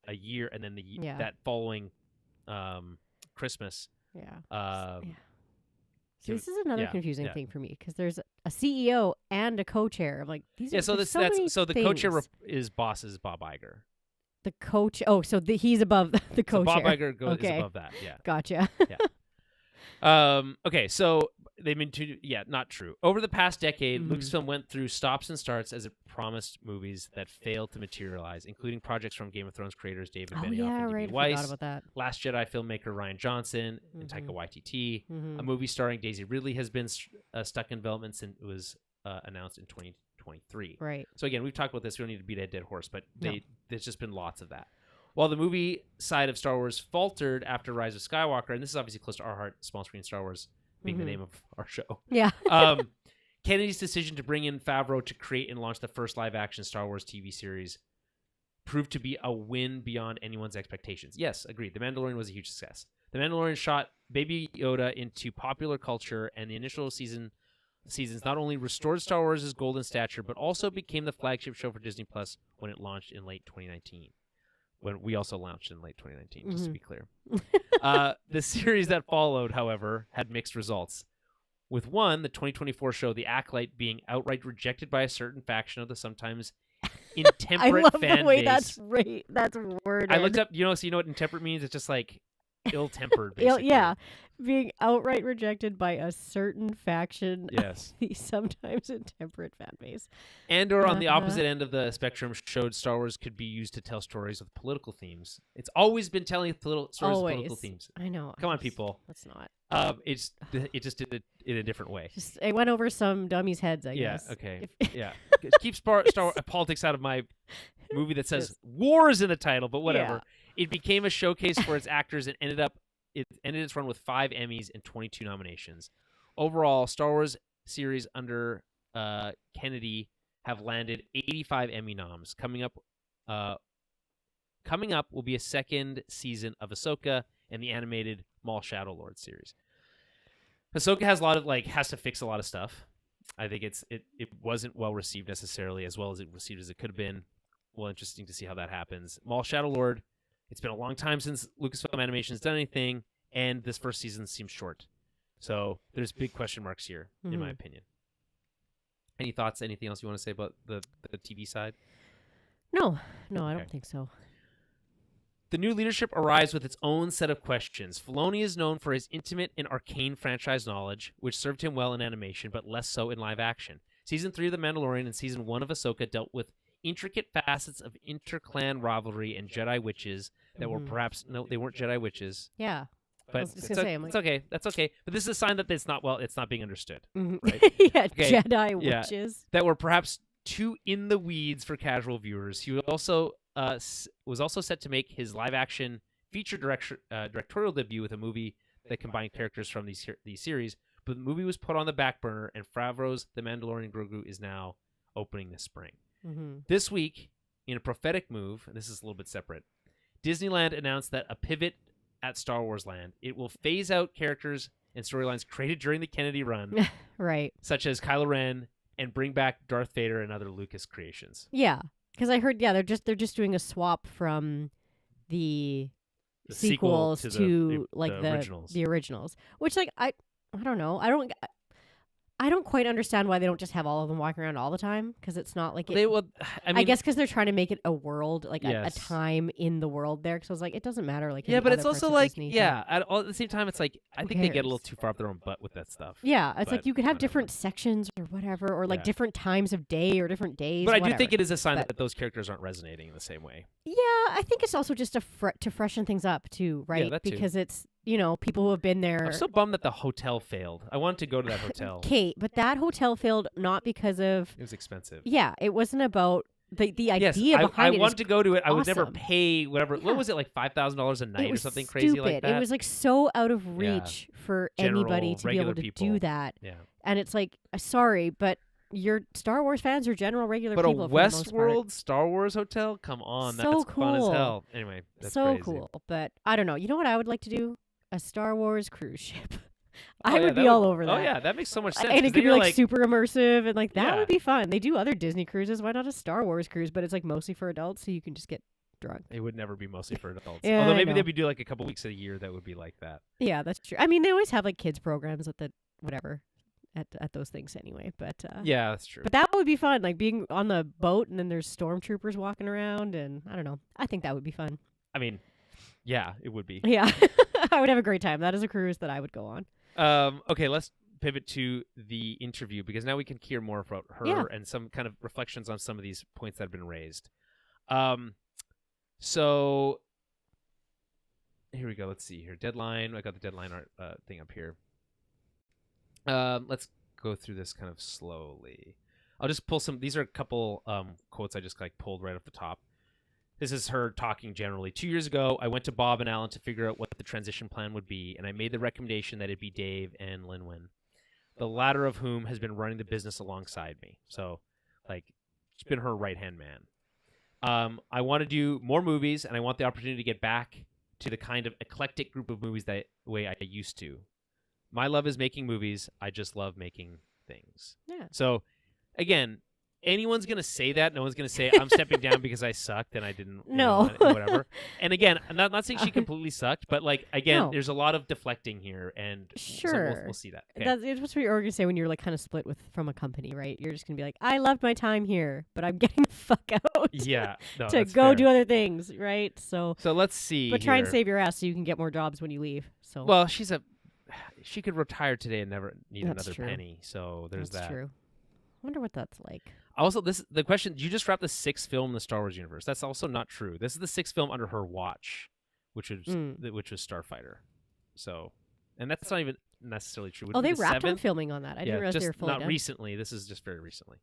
a year, and then that following Christmas. Yeah. So this is another confusing thing for me because there's a CEO and a co-chair. I'm like, these are so the co-chair is boss is Bob Iger. The coach. Oh, so he's above the co-chair. So Bob Iger is above that. Yeah. Gotcha. Yeah. Okay, so they've been not true. Over the past decade, Lucasfilm went through stops and starts as it promised movies that failed to materialize, including projects from Game of Thrones creators David Benioff and D.B. Weiss, forgot about that. Last Jedi filmmaker Rian Johnson, and Taika Waititi. A movie starring Daisy Ridley has been stuck in development since it was announced in 2023. Right. So again, we've talked about this. We don't need to beat a dead horse, but there's just been lots of that. While the movie side of Star Wars faltered after Rise of Skywalker, and this is obviously close to our heart, small screen Star Wars being the name of our show. Yeah. Kennedy's decision to bring in Favreau to create and launch the first live-action Star Wars TV series proved to be a win beyond anyone's expectations. Yes, agreed. The Mandalorian was a huge success. The Mandalorian shot Baby Yoda into popular culture, and the initial seasons not only restored Star Wars' golden stature, but also became the flagship show for Disney Plus when it launched in late 2019. When we also launched in late 2019, just to be clear. The series that followed, however, had mixed results. With one, the 2024 show The Acolyte, being outright rejected by a certain faction of the sometimes intemperate fan base. I love the way that's worded. I looked up, so you know what intemperate means? It's just like ill-tempered, basically. Yeah, being outright rejected by a certain faction. Yes. The sometimes intemperate fan base. And or on the opposite end of the spectrum, showed Star Wars could be used to tell stories with political themes. It's always been telling stories with political themes. I know. Come on, people. Let's not. It just did it in a different way. It went over some dummies' heads, I guess. Yeah, okay. Yeah. Keep Star politics out of my movie that says war is in the title, but whatever. Yeah. It became a showcase for its actors and ended its run with 5 Emmys and 22 nominations. Overall, Star Wars series under Kennedy have landed 85 Emmy noms. Coming up will be a second season of Ahsoka and the animated Maul Shadow Lord series. Ahsoka has has to fix a lot of stuff. I think it wasn't well received necessarily as well as it received as it could have been. Well, interesting to see how that happens. Maul Shadow Lord. It's been a long time since Lucasfilm Animation's done anything, and this first season seems short. So there's big question marks here, in my opinion. Any thoughts? Anything else you want to say about the TV side? No, I don't think so. The new leadership arrives with its own set of questions. Filoni is known for his intimate and arcane franchise knowledge, which served him well in animation, but less so in live action. Season 3 of The Mandalorian and Season 1 of Ahsoka dealt with intricate facets of inter-clan rivalry and Jedi witches that were perhaps... No, they weren't Jedi witches. Yeah. But it's okay. That's okay. But this is a sign that it's not being understood. Mm-hmm. Right? Jedi witches. That were perhaps too in the weeds for casual viewers. He was also set to make his live-action feature directorial debut with a movie that combined characters from these series, but the movie was put on the back burner, and Favreau's The Mandalorian Grogu is now opening this spring. Mm-hmm. This week, in a prophetic move, and this is a little bit separate, Disneyland announced that a pivot at Star Wars Land. It will phase out characters and storylines created during the Kennedy run, Right. such as Kylo Ren, and bring back Darth Vader and other Lucas creations. Yeah, because I heard they're just doing a swap from the sequel sequels to to the like originals. the originals, which like I don't know. I don't quite understand why they don't just have all of them walking around all the time, because it's not like They will. I mean, I guess because they're trying to make it a world, like a Yes. time in the world there. Because I was like, it doesn't matter. Like in yeah, the but other it's parts also of like, Disney, yeah. At the same time, it's like I Who think they get a little cares? too far up their own butt with that stuff. Yeah, it's But like you could have whatever. different sections or whatever, or like Yeah. different times of day or different days. But I do whatever. think it is a sign But- that those characters aren't resonating in the same way. Yeah, I think it's also just to freshen things up too, right? that too. Because it's people who have been there. I'm so bummed that the hotel failed. I wanted to go to that hotel. Kate, but that hotel failed not because of It was expensive. yeah, it wasn't about the Yes, idea I behind it. wanted to go to it. I would never awesome. pay whatever. Yeah. What was it, like $5,000 a It night or was something stupid. crazy like that? It was like so out of Yeah. reach for General, anybody to be able regular to people. do that. Yeah. And it's like, sorry, but your Star Wars fans are general regular But a people for the most part. Westworld Star Wars hotel? Come on, So that's fun as cool. hell. Anyway, that's so crazy. cool. But I don't know. You know what I would like to do? A Star Wars cruise ship. Oh, I yeah, would that be all over that. Oh yeah, that makes so much sense. And 'cause it could then be you're like super immersive and like that Yeah. would be fun. They do other Disney cruises. Why not a Star Wars cruise? But it's like mostly for adults, so you can just get drunk. it would never be mostly for adults. Yeah, Although I maybe know. they'd be do like a couple weeks a year that would be like that. Yeah, that's true. I mean, they always have like kids programs at the whatever at those things anyway. But Yeah, that's true. but that would be fun. Like being on the boat and then there's stormtroopers walking around and I don't know. I think that would be fun. I mean, yeah, it would be. Yeah, I would have a great time. That is a cruise that I would go on. Okay, let's pivot to the interview because now we can hear more about her Yeah. and some kind of reflections on some of these points that have been raised. So here we go. Let's see here. Deadline. I got the deadline art thing up here. Let's go through this kind of slowly. I'll just pull some. These are a couple quotes I just like pulled right off the top. This is her talking generally. 2 years ago, I went to Bob and Alan to figure out what the transition plan would be, and I made the recommendation that it be Dave and Linwin, the latter of whom has been running the business alongside me. So, like, it's been her right-hand man. I want to do more movies, and I want the opportunity to get back to the kind of eclectic group of movies that way I used to. My love is making movies. I just love making things. Yeah. So, again, anyone's going to say that. No one's going to say, I'm stepping down because I sucked and I didn't, No. whatever. And again, I'm not saying she completely sucked, but, like, again, No. there's a lot of deflecting here, and so Sure. we'll see that. Okay. That's what you're going to say when you're like kind of split from a company, right? You're just going to be like, I loved my time here, but I'm getting the fuck out Yeah. No, to that's go fair. do other things, right? So let's see. but try and here. save your ass so you can get more jobs when you leave. So Well, she could retire today and never need That's another true. penny. So there's that's that. true. Wonder what that's like. Also, the question: you just wrapped the 6th film in the Star Wars universe. That's also not true. This is the 6th film under her watch, which was Starfighter. So, and that's not even necessarily true. Would Oh, it be they the wrapped on 7th? filming on that. I didn't realize just they were fully not done. recently. This is just very recently.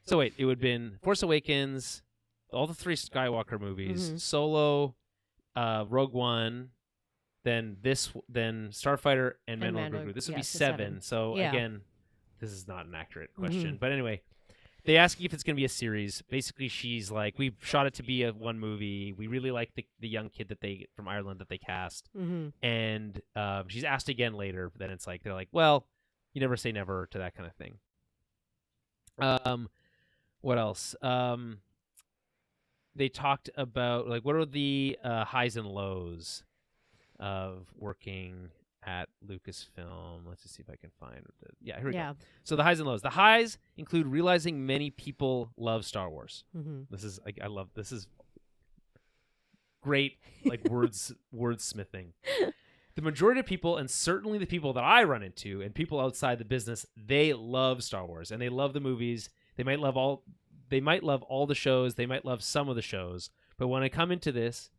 So wait, it would have been Force Awakens, all the 3 Skywalker movies, Mhm. Solo, Rogue One, then Starfighter and And Mando. Mando, Grogu. This would yeah, be so 7. seven. So Yeah. again, this is not an accurate question. Mhm. But anyway, they ask if it's going to be a series. Basically, she's like, "We shot it to be a one movie. We really like the young kid from Ireland that they cast." Mm-hmm. And she's asked again later. But then it's like they're like, "Well, you never say never to that kind of thing." What else? They talked about like what are the highs and lows of working at Lucasfilm. Let's just see if I can find it. Yeah, here we Yeah. go. So the highs and lows. The highs include realizing many people love Star Wars. Mm-hmm. This is I love this is great like wordsmithing. The majority of people, and certainly the people that I run into and people outside the business, they love Star Wars and they love the movies. They might love all the shows, they might love some of the shows. But when I came into this,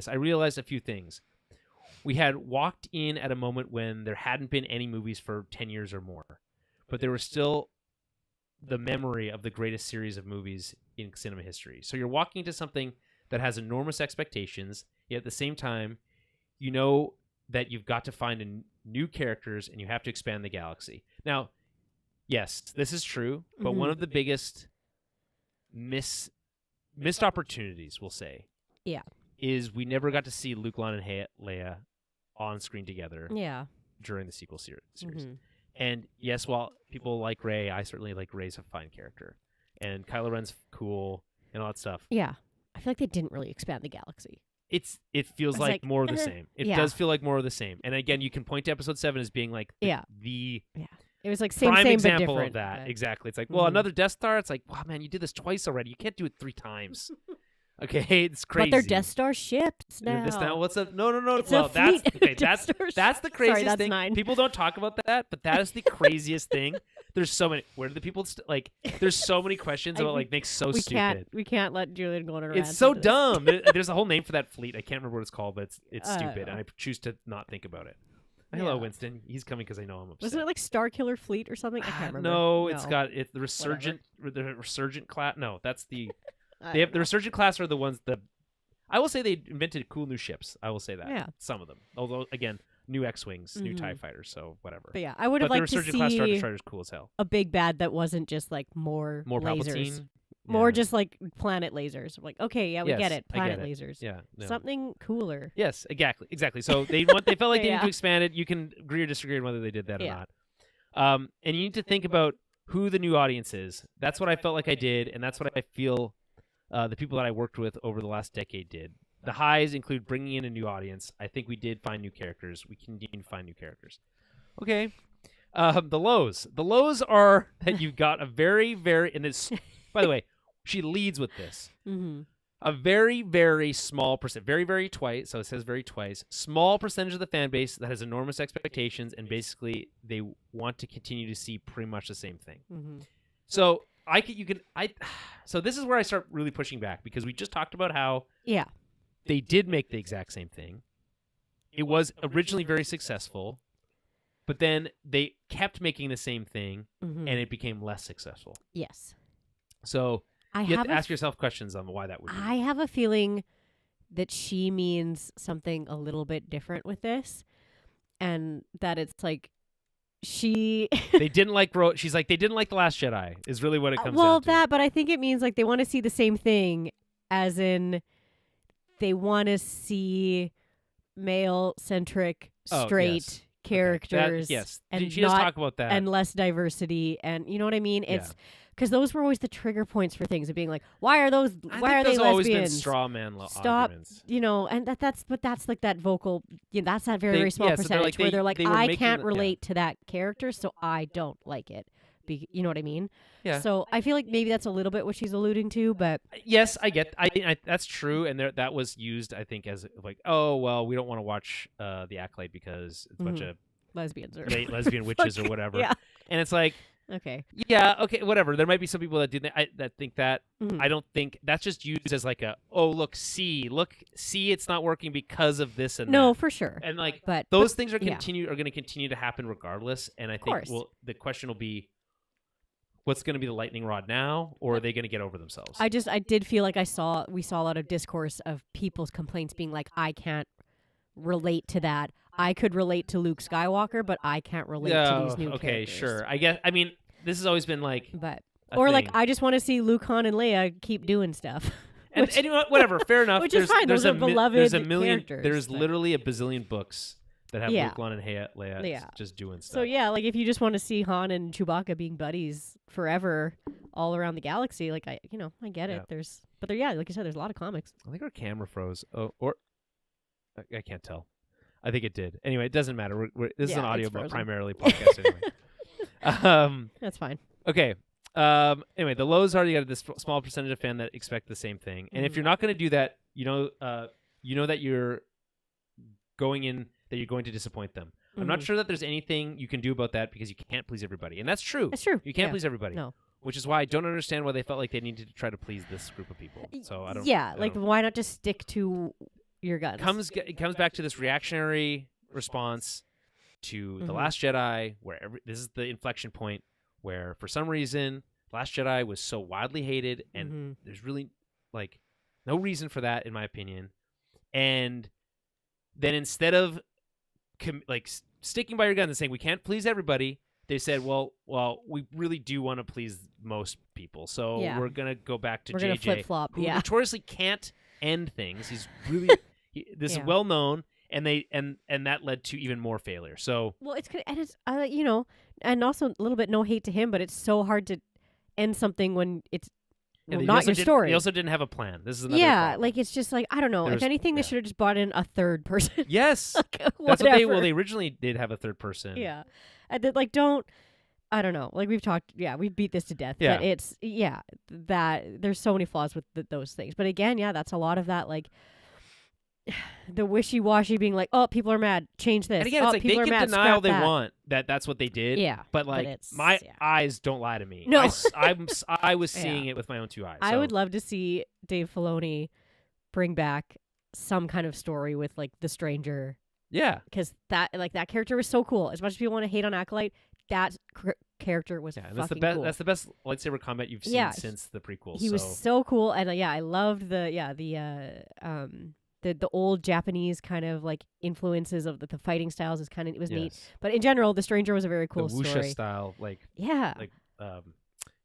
I realized a few things. We had walked in at a moment when there hadn't been any movies for 10 years or more. But there were still the memory of the greatest series of movies in cinema history. So you're walking into something that has enormous expectations, yet at the same time, you know that you've got to find new characters and you have to expand the galaxy. Now, yes, this is true, but one of the biggest missed opportunities, we'll say, is we never got to see Luke, Han, and Leia on screen together during the sequel series. And yes, while people like Rey, I certainly like Rey's a fine character. And Kylo Ren's cool and all that stuff. Yeah. I feel like they didn't really expand the galaxy. It feels like more of the same. It does feel like more of the same. And again, you can point to Episode 7 as being like the it was like same prime example but different, of that. but... Exactly. It's like, well, another Death Star. It's like, wow, man, you did this twice already. You can't do it 3 times. Okay, it's crazy. But they're Death Star ships now. What's up? No. It's well, a fleet. that's the craziest Sorry, that's thing. 9. People don't talk about that, but that is the craziest thing. There's so many. Where do the people there's so many questions about makes so stupid. We can't let Julian go on a rant. It's so dumb. There's a whole name for that fleet. I can't remember what it's called, but it's stupid, and I choose to not think about it. Hello, Winston. He's coming because I know I'm upset. Wasn't it like Star Killer Fleet or something? I can't remember. No, it's got the resurgent class. No, that's the they have the resurgent class are the ones that I will say they invented cool new ships. I will say that. Yeah. Some of them. Although again, new X-wings, new TIE fighters, so whatever. But yeah, I would have liked to the resurgent class Star see Destroyer's cool as hell. a big bad that wasn't just like more lasers. Palpatine. More just like planet lasers. Like, okay, we get it. Planet lasers. Yeah. No. Something cooler. Yes, exactly. So they felt like they needed to expand it. You can agree or disagree on whether they did that or not. And you need to think about who the new audience is. That's what I felt like I did, and that's what I feel the people that I worked with over the last decade did. The highs include bringing in a new audience. I think we did find new characters. We continue to find new characters. Okay. The lows. The lows are that you've got a very, very, and this, by the way, she leads with this. A very, very small percent, very, very twice, so it says very twice, small percentage of the fan base that has enormous expectations, and basically they want to continue to see pretty much the same thing. So so this is where I start really pushing back, because we just talked about how they did make the exact same thing. It was originally very successful, but then they kept making the same thing, and it became less successful. Yes. So you have to ask yourself questions on why that would be. I have a feeling that she means something a little bit different with this, and that it's like they didn't like she's like, they didn't like The Last Jedi is really what it comes down to. But I think it means like they want to see the same thing, as in they want to see male-centric, straight characters. And she does talk about that. And less diversity, and you know what I mean? It's because those were always the trigger points for things of being like, why are they lesbians? Always been straw man arguments. And that's like that vocal, that's that very small percentage where they're like, I can't relate to that character, so I don't like it. You know what I mean? Yeah. So I feel like maybe that's a little bit what she's alluding to, but yes, I get. I that's true, and that was used, I think, as like, oh well, we don't want to watch The Acolyte because it's a bunch of lesbians or lesbian witches or whatever. Yeah. And it's like, okay. Yeah, okay, whatever. There might be some people that do that think that. I don't think that's just used as like look, see, it's not working because of this and that. No, for sure. And like, but those things are going to continue to happen regardless. And I think the question will be, what's going to be the lightning rod now, or are they going to get over themselves? I did feel like we saw a lot of discourse of people's complaints being like, I can't relate to that. I could relate to Luke Skywalker, but I can't relate to these new characters. Okay, sure. I mean, this has always been like, like I just want to see Luke, Han, and Leia keep doing stuff. And you know what? Whatever, fair enough. Which is fine. Those are beloved there's a million. characters. There's literally a bazillion books that have Luke, Han, and Leia just doing stuff. So yeah, like if you just want to see Han and Chewbacca being buddies forever all around the galaxy, like I get it. Like you said, there's a lot of comics. I think our camera froze. Oh, or I can't tell. I think it did. Anyway, it doesn't matter. This is an audio, but primarily podcast anyway. That's fine. Okay. Anyway, the lows are, you got this small percentage of fan that expect the same thing, and if you're not going to do that, you know that you're going to disappoint them. I'm not sure that there's anything you can do about that, because you can't please everybody, and that's true. That's true. You can't please everybody. No. Which is why I don't understand why they felt like they needed to try to please this group of people. So I don't. Yeah, why not just stick to your guns? It comes back to this reactionary response to The Last Jedi, where this is the inflection point where, for some reason, Last Jedi was so wildly hated, and Mhm. there's really like no reason for that, in my opinion. And then instead of sticking by your guns and saying we can't please everybody, they said, well, we really do want to please most people, so Yeah. we're gonna go back to We're gonna JJ, flip-flop, who yeah. notoriously can't end things. He's really this is Yeah. well known, and that led to even more failure. So Well, it's and also a little bit no hate to him, but it's so hard to end something when it's and they not also your didn't- story. They also didn't have a plan. This is another Yeah, problem. like it's just like I don't know. There's- if anything, they yeah. should have just brought in a third person. Yes, Like, that's what they whatever. they originally did have a third person. Yeah, and then, don't. I don't know. Like we've talked. Yeah, we've beat this to death. Yeah. But it's that there's so many flaws with those things. But again, yeah, that's a lot of that. Like the wishy-washy being like, oh, people are mad, change this. And again, oh, it's like they people are can mad, deny all scrap they that. want that's what they did. Yeah, but like it's- my yeah. eyes don't lie to me. No. I was seeing Yeah. it with my own two eyes. I so- would love to see Dave Filoni bring back some kind of story with like the stranger, Yeah, because that character was so cool. As much as people want to hate on Acolyte, that character was yeah, and fucking that's the best. cool. That's the best lightsaber combat you've seen Yeah, since the prequels. He was so cool, and I loved the old Japanese kind of like influences of the fighting styles is kind of neat. Yes. But in general, the stranger was a very cool the wuxia story. style, Yeah,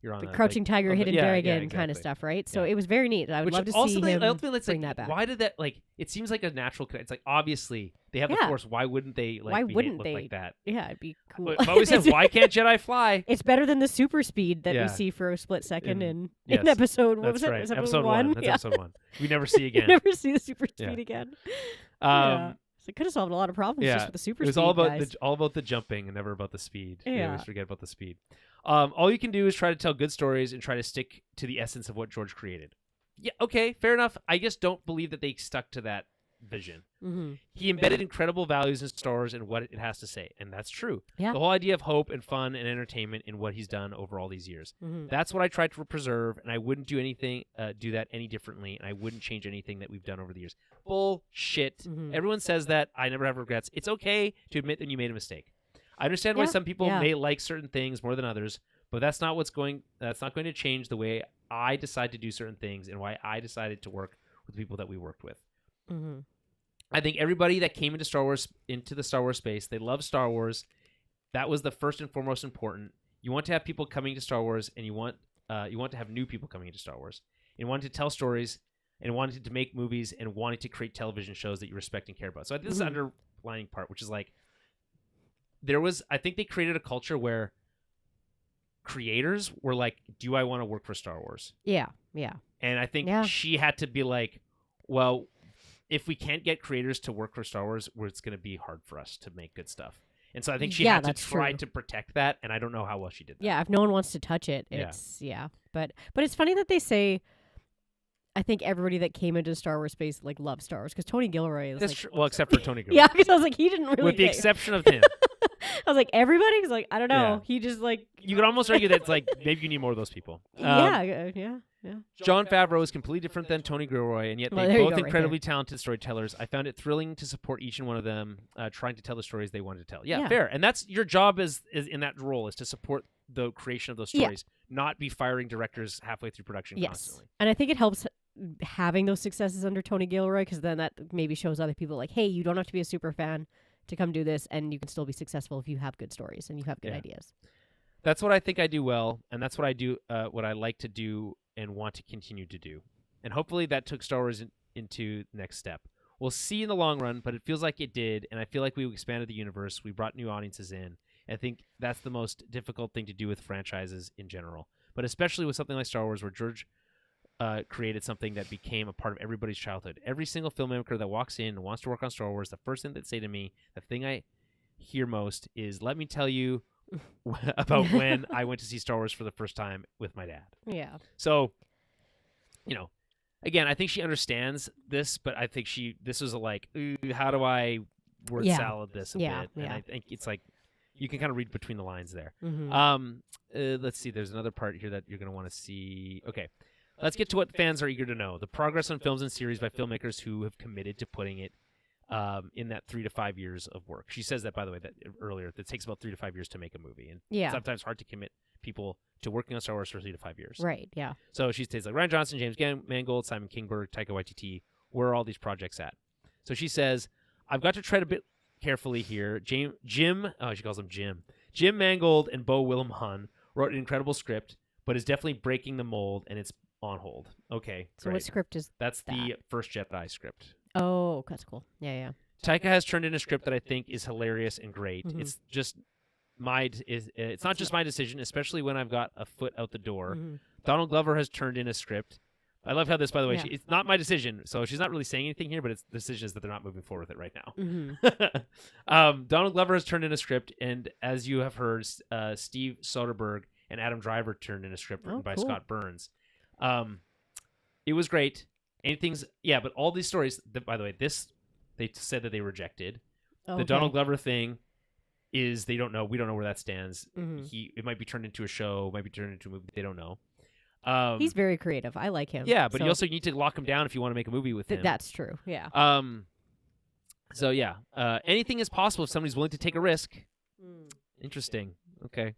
you're on the a, crouching tiger, on the- hidden yeah, dragon yeah, kind of exactly. stuff, right? So Yeah. it was very neat. I would Which love to see ultimately, him ultimately, it's bring like, that back. why did that it seems like a natural. It's like obviously they have the Yeah. Force. Why wouldn't they? Like, Why be wouldn't look they? like that? Yeah, it'd be cool. I've always said, why can't Jedi fly? It's better than the super speed that Yeah. we see for a split second in yes, episode. What That's was it? right. Was Episode one. That's Yeah. episode one. We never see You again. never see the super Yeah. speed again. Um, So it could have solved a lot of problems yeah. just with the super It was speed, all about guys. all about the jumping and never about the speed. We Yeah. always forget about the speed. All you can do is try to tell good stories and try to stick to the essence of what George created. Yeah, okay, fair enough. I just don't believe that they stuck to that vision. Mhm. He embedded incredible values in Star Wars and what it has to say, and that's true. Yeah. The whole idea of hope and fun and entertainment in what he's done over all these years. Mhm. That's what I tried to preserve, and I wouldn't do that any differently, and I wouldn't change anything that we've done over the years. Bullshit. Mhm. Everyone says that. I never have regrets. It's okay to admit that you made a mistake. I understand why Yeah, some people yeah. may like certain things more than others, but that's not going to change the way I decide to do certain things and why I decided to work with the people that we worked with. Mhm. I think everybody that came into the Star Wars space, they love Star Wars. That was the first and foremost important. You want to have people coming to Star Wars, and you want to have new people coming into Star Wars. And wanted to tell stories, and wanted to make movies, and wanted to create television shows that you respect and care about. So I think this is the underlining part, which is like I think they created a culture where creators were like, "Do I want to work for Star Wars?" Yeah. Yeah. And I think Yeah. she had to be like, well, if we can't get creators to work for Star Wars, it's going to be hard for us to make good stuff. And so I think she Yeah, had to that's try true. to protect that, and I don't know how well she did that. Yeah, if no one wants to touch it, Yeah. it's But it's funny that they say. I think everybody that came into Star Wars space like loves Star Wars because Tony Gilroy is That's like, true. Well, except for Tony Gilroy. yeah, because I was like he didn't really With the get- exception of him. I was like everybody was like I don't know Yeah. he just like You could almost argue that it's like maybe you need more of those people. yeah. John Favreau is completely different than Tony Gilroy, and yet Well, they're there you both go, right incredibly talented storytellers. I found it thrilling to support each and one of them trying to tell the stories they wanted to tell. Yeah, Yeah. fair. And that's your job is in that role is to support the creation of those Yeah. stories, not be firing directors halfway through production Yes, constantly. and I think it helps having those successes under Tony Gilroy because then that maybe shows other people like hey you don't have to be a super fan to come do this and you can still be successful if you have good stories and you have good Yeah. ideas. That's what I think I do well, and that's what I do. What I like to do and want to continue to do, and hopefully that took Star Wars into the next step. We'll see in the long run, but it feels like it did, and I feel like we expanded the universe. We brought new audiences in. I think that's the most difficult thing to do with franchises in general, but especially with something like Star Wars, where George created something that became a part of everybody's childhood. Every single filmmaker that walks in and wants to work on Star Wars, the first thing they say to me, the thing I hear most is, "Let me tell you about when I went to see Star Wars for the first time with my dad." Yeah. So, again, I think she understands this, but I think this was like, how do I word Yeah. salad this a Yeah, bit? And yeah. I think it's like you can kind of read between the lines there. Mhm. Let's see. There's another part here that you're going to want to see. Okay. Let's get to what fans are eager to know. The progress on films and series by filmmakers who have committed to putting it in that 3 to 5 years of work. She says that, by the way, that earlier, that it takes about 3 to 5 years to make a movie. And Yeah. sometimes hard to commit people to working on Star Wars for 3 to 5 years. Right. Yeah. So she states like Ryan Johnson, James Mangold, Simon Kinberg, Taika Waititi. Where are all these projects at? So she says, I've got to tread a bit carefully here. She calls him Jim. Jim Mangold and Beau Willimon wrote an incredible script, but is definitely breaking the mold, and it's on hold. Okay, So great. what script is That's that? the First Jedi script. Oh, that's cool. Yeah, yeah. Taika has turned in a script that I think is hilarious and great. Mhm. It's just it's not just my decision, especially when I've got a foot out the door. Mhm. Donald Glover has turned in a script. I love how this, by the way, Yeah. it's not my decision, so she's not really saying anything here, but it's the decision is that they're not moving forward with it right now. Mhm. Donald Glover has turned in a script, and as you have heard, Steve Soderbergh and Adam Driver turned in a script written by cool. Scott Burns. It was great. But all these stories, by the way, they said that they rejected. Okay. The Donald Glover thing is they don't know. We don't know where that stands. Mhm. It might be turned into a show, might be turned into a movie. They don't know. He's very creative. I like him. Yeah, but so you also need to lock him down if you want to make a movie with him. that's true. Yeah. So yeah, anything is possible if somebody's willing to take a risk. Interesting. Okay.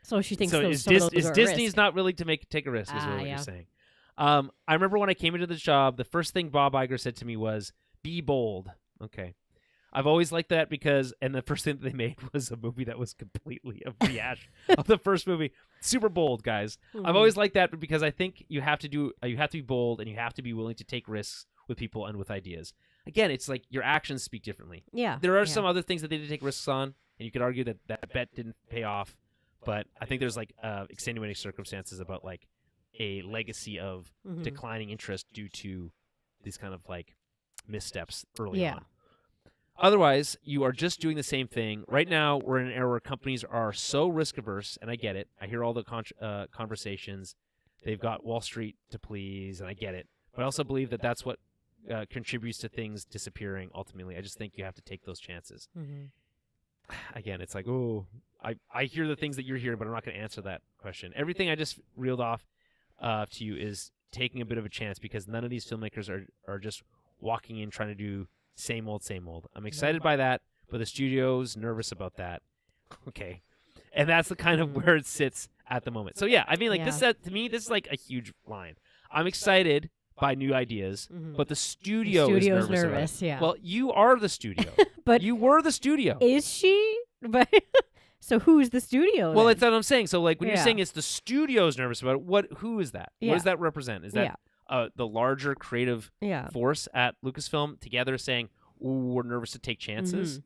So she thinks So those, is, some of those is are a Disney's risk. not willing to take a risk? Is what yeah. you're saying. I remember when I came into the job, the first thing Bob Iger said to me was, "Be bold." Okay. I've always liked that and the first thing that they made was a movie that was completely a rehash of the first movie. Super bold, guys. I've Mhm. always liked that because I think you have to be bold and you have to be willing to take risks with people and with ideas. Again, it's like your actions speak differently. Yeah. There are yeah. some other things that they did take risks on, and you could argue that that bet didn't pay off. But I think there's like extenuating circumstances about like a legacy of Mhm. declining interest due to these kind of like missteps early Yeah. on. Otherwise, you are just doing the same thing. Right now, we're in an era where companies are so risk averse, and I get it. I hear all the conversations. They've got Wall Street to please, and I get it. But I also believe that that's what contributes to things disappearing ultimately. I just think you have to take those chances. Mhm. Again, it's like, I hear the things that you're hearing, but I'm not going to answer that question. Everything I just reeled off to you is taking a bit of a chance because none of these filmmakers are just walking in trying to do same old, same old. I'm excited by that, but the studio's nervous about that. Okay. And that's the kind of where it sits at the moment. So yeah, I mean, like Yeah. to me, this is like a huge line. I'm excited by new ideas, Mhm. but the studio is studio's nervous about it. nervous, yeah. Well, you are the studio. But you were the studio. is she? But so who's the studio? Well, then? it's what I'm saying. So, like, when you're Yeah. saying it's the studio's nervous about it, who is that? What Yeah. does that represent? Is that the larger creative yeah. force at Lucasfilm together saying, "Ooh, we're nervous to take chances"? Mhm.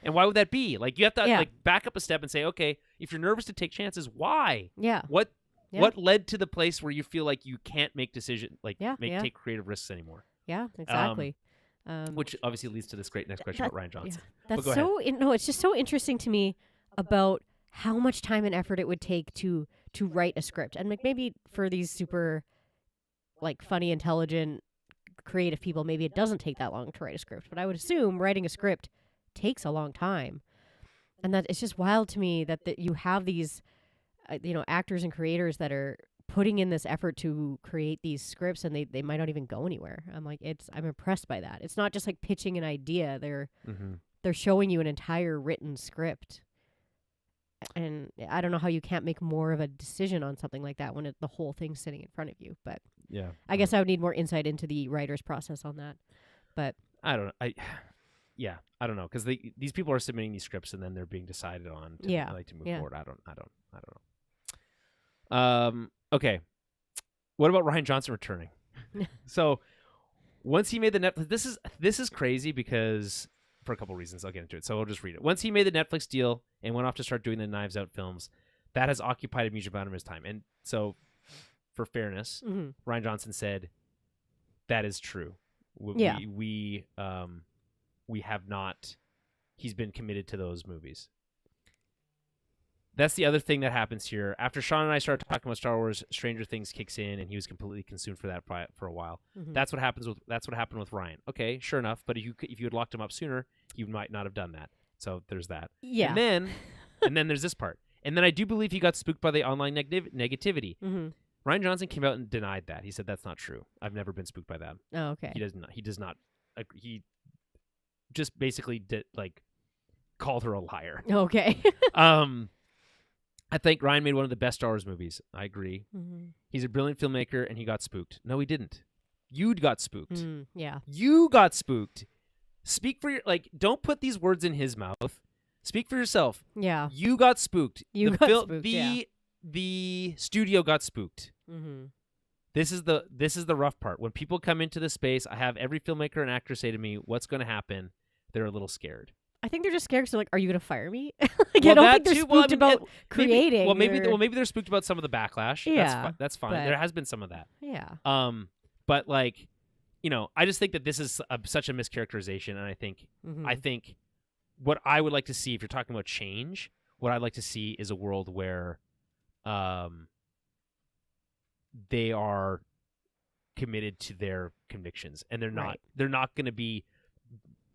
And why would that be? Like, you have to Yeah. like back up a step and say, okay, if you're nervous to take chances, why? Yeah. What Yeah. what led to the place where you feel like you can't make take creative risks anymore? Yeah. Exactly. Which obviously leads to this great next question about Ryan Johnson. That's go so it's just so interesting to me about how much time and effort it would take to write a script. And like maybe for these super like funny, intelligent, creative people, maybe it doesn't take that long to write a script. But I would assume writing a script takes a long time. And that it's just wild to me that you have these actors and creators that are putting in this effort to create these scripts and they might not even go anywhere. I'm impressed by that. It's not just like pitching an idea. They're showing you an entire written script. And I don't know how you can't make more of a decision on something like that when the whole thing's sitting in front of you. But Yeah. I guess I would need more insight into the writer's process on that. But I don't know. I don't know because these people are submitting these scripts and then they're being decided on to move forward. I don't know. Okay. What about Ryan Johnson returning? So once he made the Netflix, this is crazy because for a couple reasons. I'll get into it. So I'll just read it. Once he made the Netflix deal and went off to start doing the Knives Out films, that has occupied a huge amount of his time. And so for fairness, Ryan Johnson said that is true. We have not. He's been committed to those movies. That's the other thing that happens here. After Sean and I started talking about Star Wars, Stranger Things kicks in, and he was completely consumed for that for a while. That's what happened with Ryan. Okay, sure enough. But if you had locked him up sooner, you might not have done that. So there's that. Yeah. And then there's this part. And then I do believe he got spooked by the online negativity. Ryan Johnson came out and denied that. He said that's not true. I've never been spooked by that. Oh, okay. He does not. He just basically called her a liar. Okay. I think Ryan made one of the best Star Wars movies. I agree. Mm-hmm. He's a brilliant filmmaker, and he got spooked. No, he didn't. You got spooked. Yeah. You got spooked. Speak for your don't put these words in his mouth. Speak for yourself. Yeah. You got spooked. You the got fil- spooked, The yeah. the studio got spooked. Mm-hmm. This is the rough part. When people come into the space, I have every filmmaker and actor say to me, "What's going to happen?" They're a little scared. I think they're just scared. So like, are you going to fire me? I Well, don't that think they're too. spooked Well, I mean, about creating. Maybe they're spooked about some of the backlash. Yeah, that's fine. but- There has been some of that. Yeah. But like, I just think that this is such a mischaracterization, and I think what I would like to see, if you're talking about change, what I'd like to see is a world where, they are committed to their convictions, and they're not. Right. They're not going to be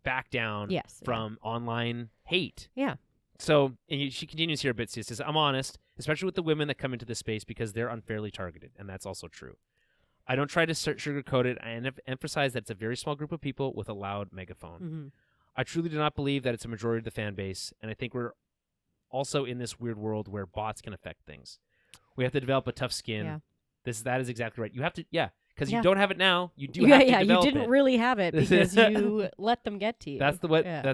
back down from online hate. Yeah. So she continues here a bit. She says, "I'm honest, especially with the women that come into the space because they're unfairly targeted, and that's also true. I don't try to sugarcoat it. I emphasize that it's a very small group of people with a loud megaphone. Mm-hmm. I truly do not believe that it's a majority of the fan base, and I think we're also in this weird world where bots can affect things. We have to develop a tough skin. Yeah. That is exactly right. You have to, because Yeah. you don't have it now. You do have to develop you didn't it. really have it because you let them get to you. That's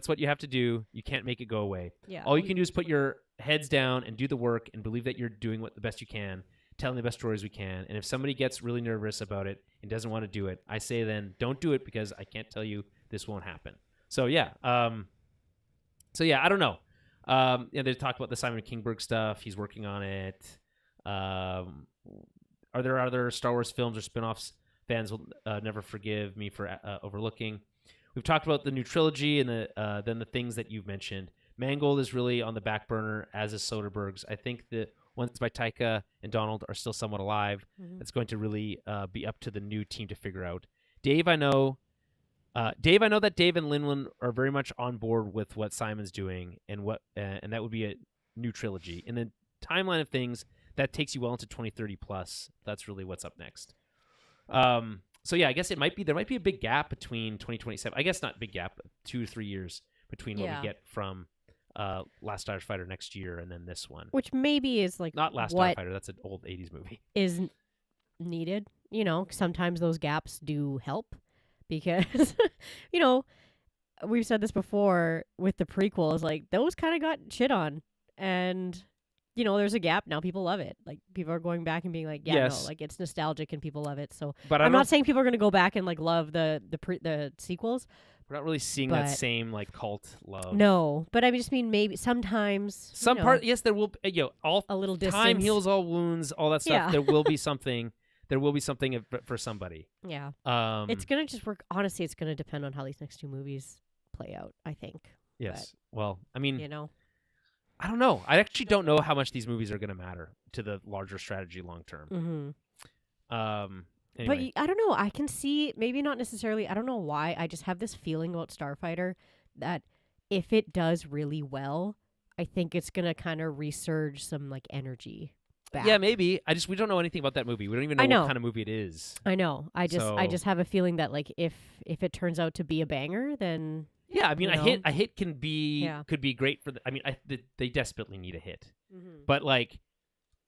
what you have to do. You can't make it go away. Yeah. All you can do is put your heads down and do the work and believe that you're doing the best you can, telling the best stories we can. And if somebody gets really nervous about it and doesn't want to do it, I say then don't do it because I can't tell you this won't happen. So yeah. I don't know. They talk about the Simon Kingberg stuff. He's working on it. Are there other Star Wars films or spin-offs fans will never forgive me for overlooking? We've talked about the new trilogy and then the things that you've mentioned. Mangold is really on the back burner, as is Soderbergh's. I think the ones by Taika and Donald are still somewhat alive. Mm-hmm. It's going to really be up to the new team to figure out. Dave, I know that Dave and Linwin are very much on board with what Simon's doing, and that would be a new trilogy. In the timeline of things, that takes you well into 2030 plus. That's really what's up next. So yeah, I guess there might be a big gap between 2027. I guess not big gap, 2 to 3 years between what we get from Last Starfighter next year and then this one. Which maybe is like not Last Starfighter. That's an old 80s movie. Is needed. Sometimes those gaps do help because, we've said this before with the prequels, like those kind of got shit on, and there's a gap now. People love it. Like people are going back and being like, it's nostalgic and people love it. So, but I'm not saying people are going to go back and like love the sequels. We're not really seeing that same like cult love. No, but I just mean maybe sometimes yes, there will. All a little distance. Time heals all wounds. All that stuff. Yeah. There will be something. There will be something for somebody. Yeah. It's gonna just work. Honestly, it's gonna depend on how these next 2 movies play out, I think. Yes. Well, I mean, I don't know. I actually don't know how much these movies are going to matter to the larger strategy long term. Mm-hmm. Anyway. But I don't know. I can see, maybe not necessarily, I don't know why. I just have this feeling about Starfighter that if it does really well, I think it's going to kind of resurge some like energy back. Yeah, maybe. We don't know anything about that movie. We don't even know what kind of movie it is. I know. I just have a feeling that like if it turns out to be a banger, then yeah, I mean, a hit could be great for they desperately need a hit. Mm-hmm. But like,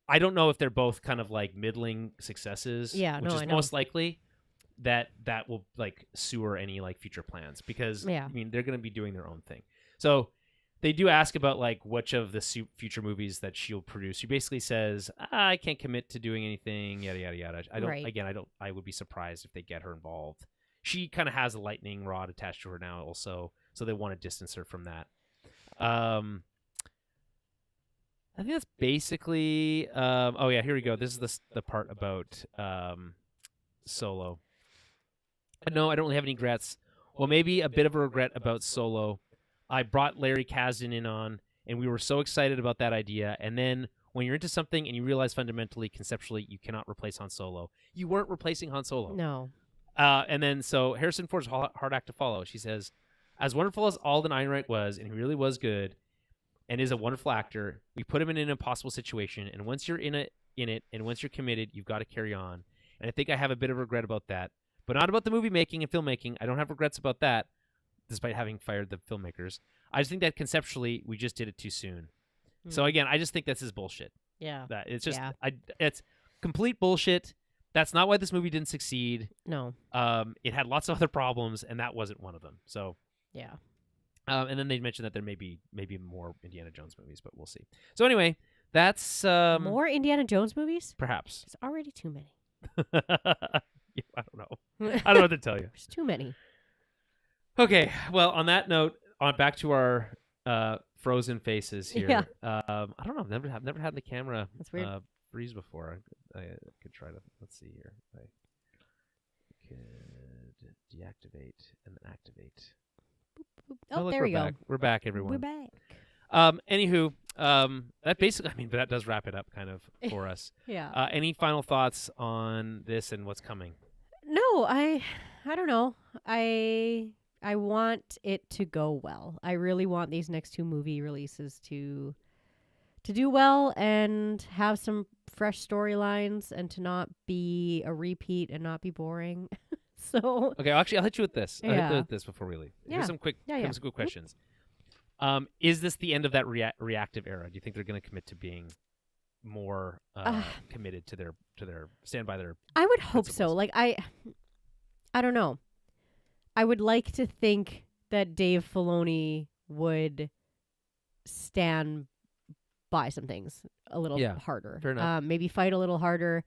I don't know if they're both kind of like middling successes. Yeah, which is most likely that will like sewer any like future plans because I mean they're going to be doing their own thing. So they do ask about like which of the future movies that she'll produce. She basically says, I can't commit to doing anything. Yada yada yada. I would be surprised if they get her involved. She kind of has a lightning rod attached to her now also, so they want to distance her from that. I think that's basically... here we go. This is the part about Solo. No, I don't really have any regrets. Well, maybe a bit of a regret about Solo. I brought Larry Kasdan in on, and we were so excited about that idea, and then when you're into something and you realize fundamentally, conceptually, you cannot replace Han Solo. You weren't replacing Han Solo. No. And then, so Harrison Ford's hard act to follow. She says, as wonderful as Alden Ehrenreich was, and he really was good, and is a wonderful actor, we put him in an impossible situation, and once you're in it, and once you're committed, you've got to carry on. And I think I have a bit of regret about that, but not about the movie making and filmmaking. I don't have regrets about that, despite having fired the filmmakers. I just think that conceptually, we just did it too soon. So again, I just think this is bullshit. Yeah. That it's just Yeah. it's complete bullshit. That's not why this movie didn't succeed. No. It had lots of other problems, and that wasn't one of them. So, Yeah. and then they mentioned that there may be more Indiana Jones movies, but we'll see. So anyway, that's More Indiana Jones movies? perhaps. There's already too many. Yeah, I don't know. I don't know what to tell you. There's too many. Okay, well, on that note, on back to our frozen faces here. Yeah. I don't know. I've never had the camera That's weird. freeze before. I could try to. Let's see here. I could deactivate and then activate. Oh, look, there we're we go. back. We're back, everyone. We're back. Anywho, that basically, but that does wrap it up kind of for us. Yeah. Any final thoughts on this and what's coming? No, I don't know. I want it to go well. I really want these next 2 movie releases to do well and have some fresh storylines and to not be a repeat and not be boring. So Okay, actually, I'll hit you with this. I'll hit Yeah. you with this before we leave. Yeah. Here's some quick, Yeah, here's some quick questions. Is this the end of that reactive era? Do you think they're going to commit to being more committed to their stand by their? I would hope so. principles? Like I don't know. I would like to think that Dave Filoni would stand by some things a little harder. Fair enough. Maybe fight a little harder,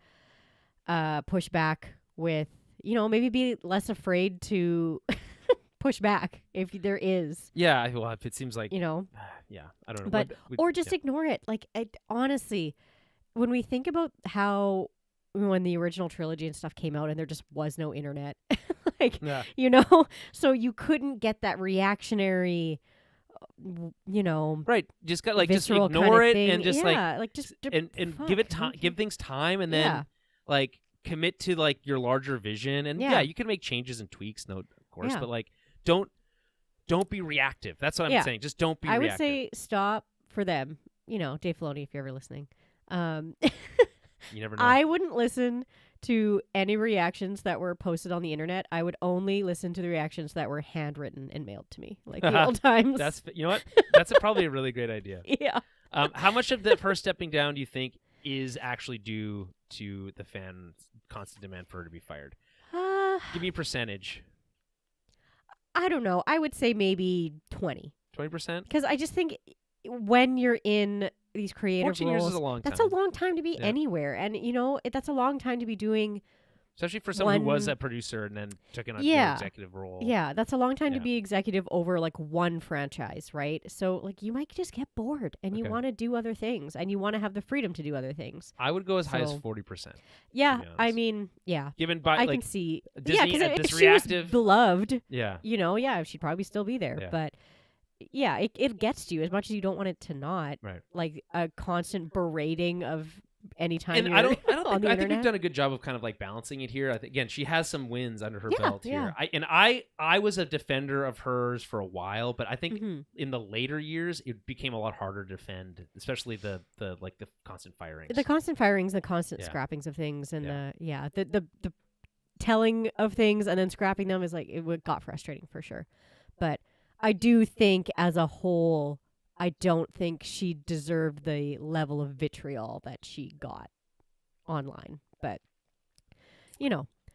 push back with, maybe be less afraid to push back if there is, Yeah, well, if it seems like yeah. I don't know, But or just yeah. ignore it. Like, honestly, when we think about how when the original trilogy and stuff came out and there just was no internet, like, Yeah. so you couldn't get that reactionary, Right, just got like just visceral ignore kind of it thing. and just just and give it time, give things time, and then Yeah. like commit to like your larger vision. And Yeah. you can make changes and tweaks, of course, Yeah. but like don't be reactive. That's what I'm Yeah. saying. Just don't be I would reactive. say stop for them. Dave Filoni, if you're ever listening. You never know. I wouldn't listen to any reactions that were posted on the internet. I would only listen to the reactions that were handwritten and mailed to me, like the old times. That's you know what? That's probably a really great idea. yeah. How much of her stepping down do you think is actually due to the fans' constant demand for her to be fired? Give me a percentage. I don't know. I would say maybe 20. 20%? Because I just think when you're in these creative 14 roles, years is a long time. that's a long time to be Yeah. anywhere. And, that's a long time to be doing. Especially for someone who was one- a producer and then took in a Yeah. more executive role. Yeah, that's a long time to Yeah. be executive over like one franchise, right? So like you might just get bored and you Okay. want to do other things and you want to have the freedom to do other things. I would go as high as So- 40%. Yeah, be I honest. mean, yeah. Given by I like can see. Disney yeah, because at if this she reactive. was beloved, Yeah. yeah, she'd probably still be there. Yeah. But yeah, it gets to you as much as you don't want it to not. Right. Like a constant berating of any time And you're I don't on think, the I think internet. we've done a good job of kind of like balancing it here. I think again, she has some wins under her Yeah, belt yeah. here. I was a defender of hers for a while, but I think Mhm. in the later years it became a lot harder to defend, especially the constant firings. The constant firings, the constant Yeah. scrappings of things, and Yeah. the telling of things and then scrapping them is like got frustrating for sure. But I do think as a whole, I don't think she deserved the level of vitriol that she got online. But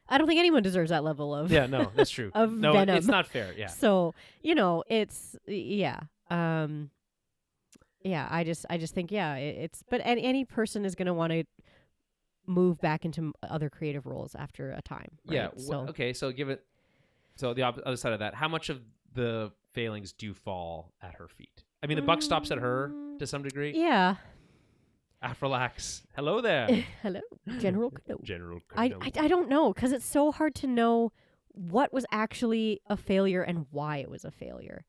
I don't think anyone deserves that level of Yeah, no, that's true. of No, venom. it's not fair. Yeah. So it's I just think it's but any person is gonna want to move back into other creative roles after a time. Right? Yeah. So Okay. So give it. So the other side of that, how much of the failings do fall at her feet? I mean, the buck stops at her to some degree. yeah. Afrolax. Hello there, Hello, General Kano. General. I Kenobi. I don't know because it's so hard to know what was actually a failure and why it was a failure.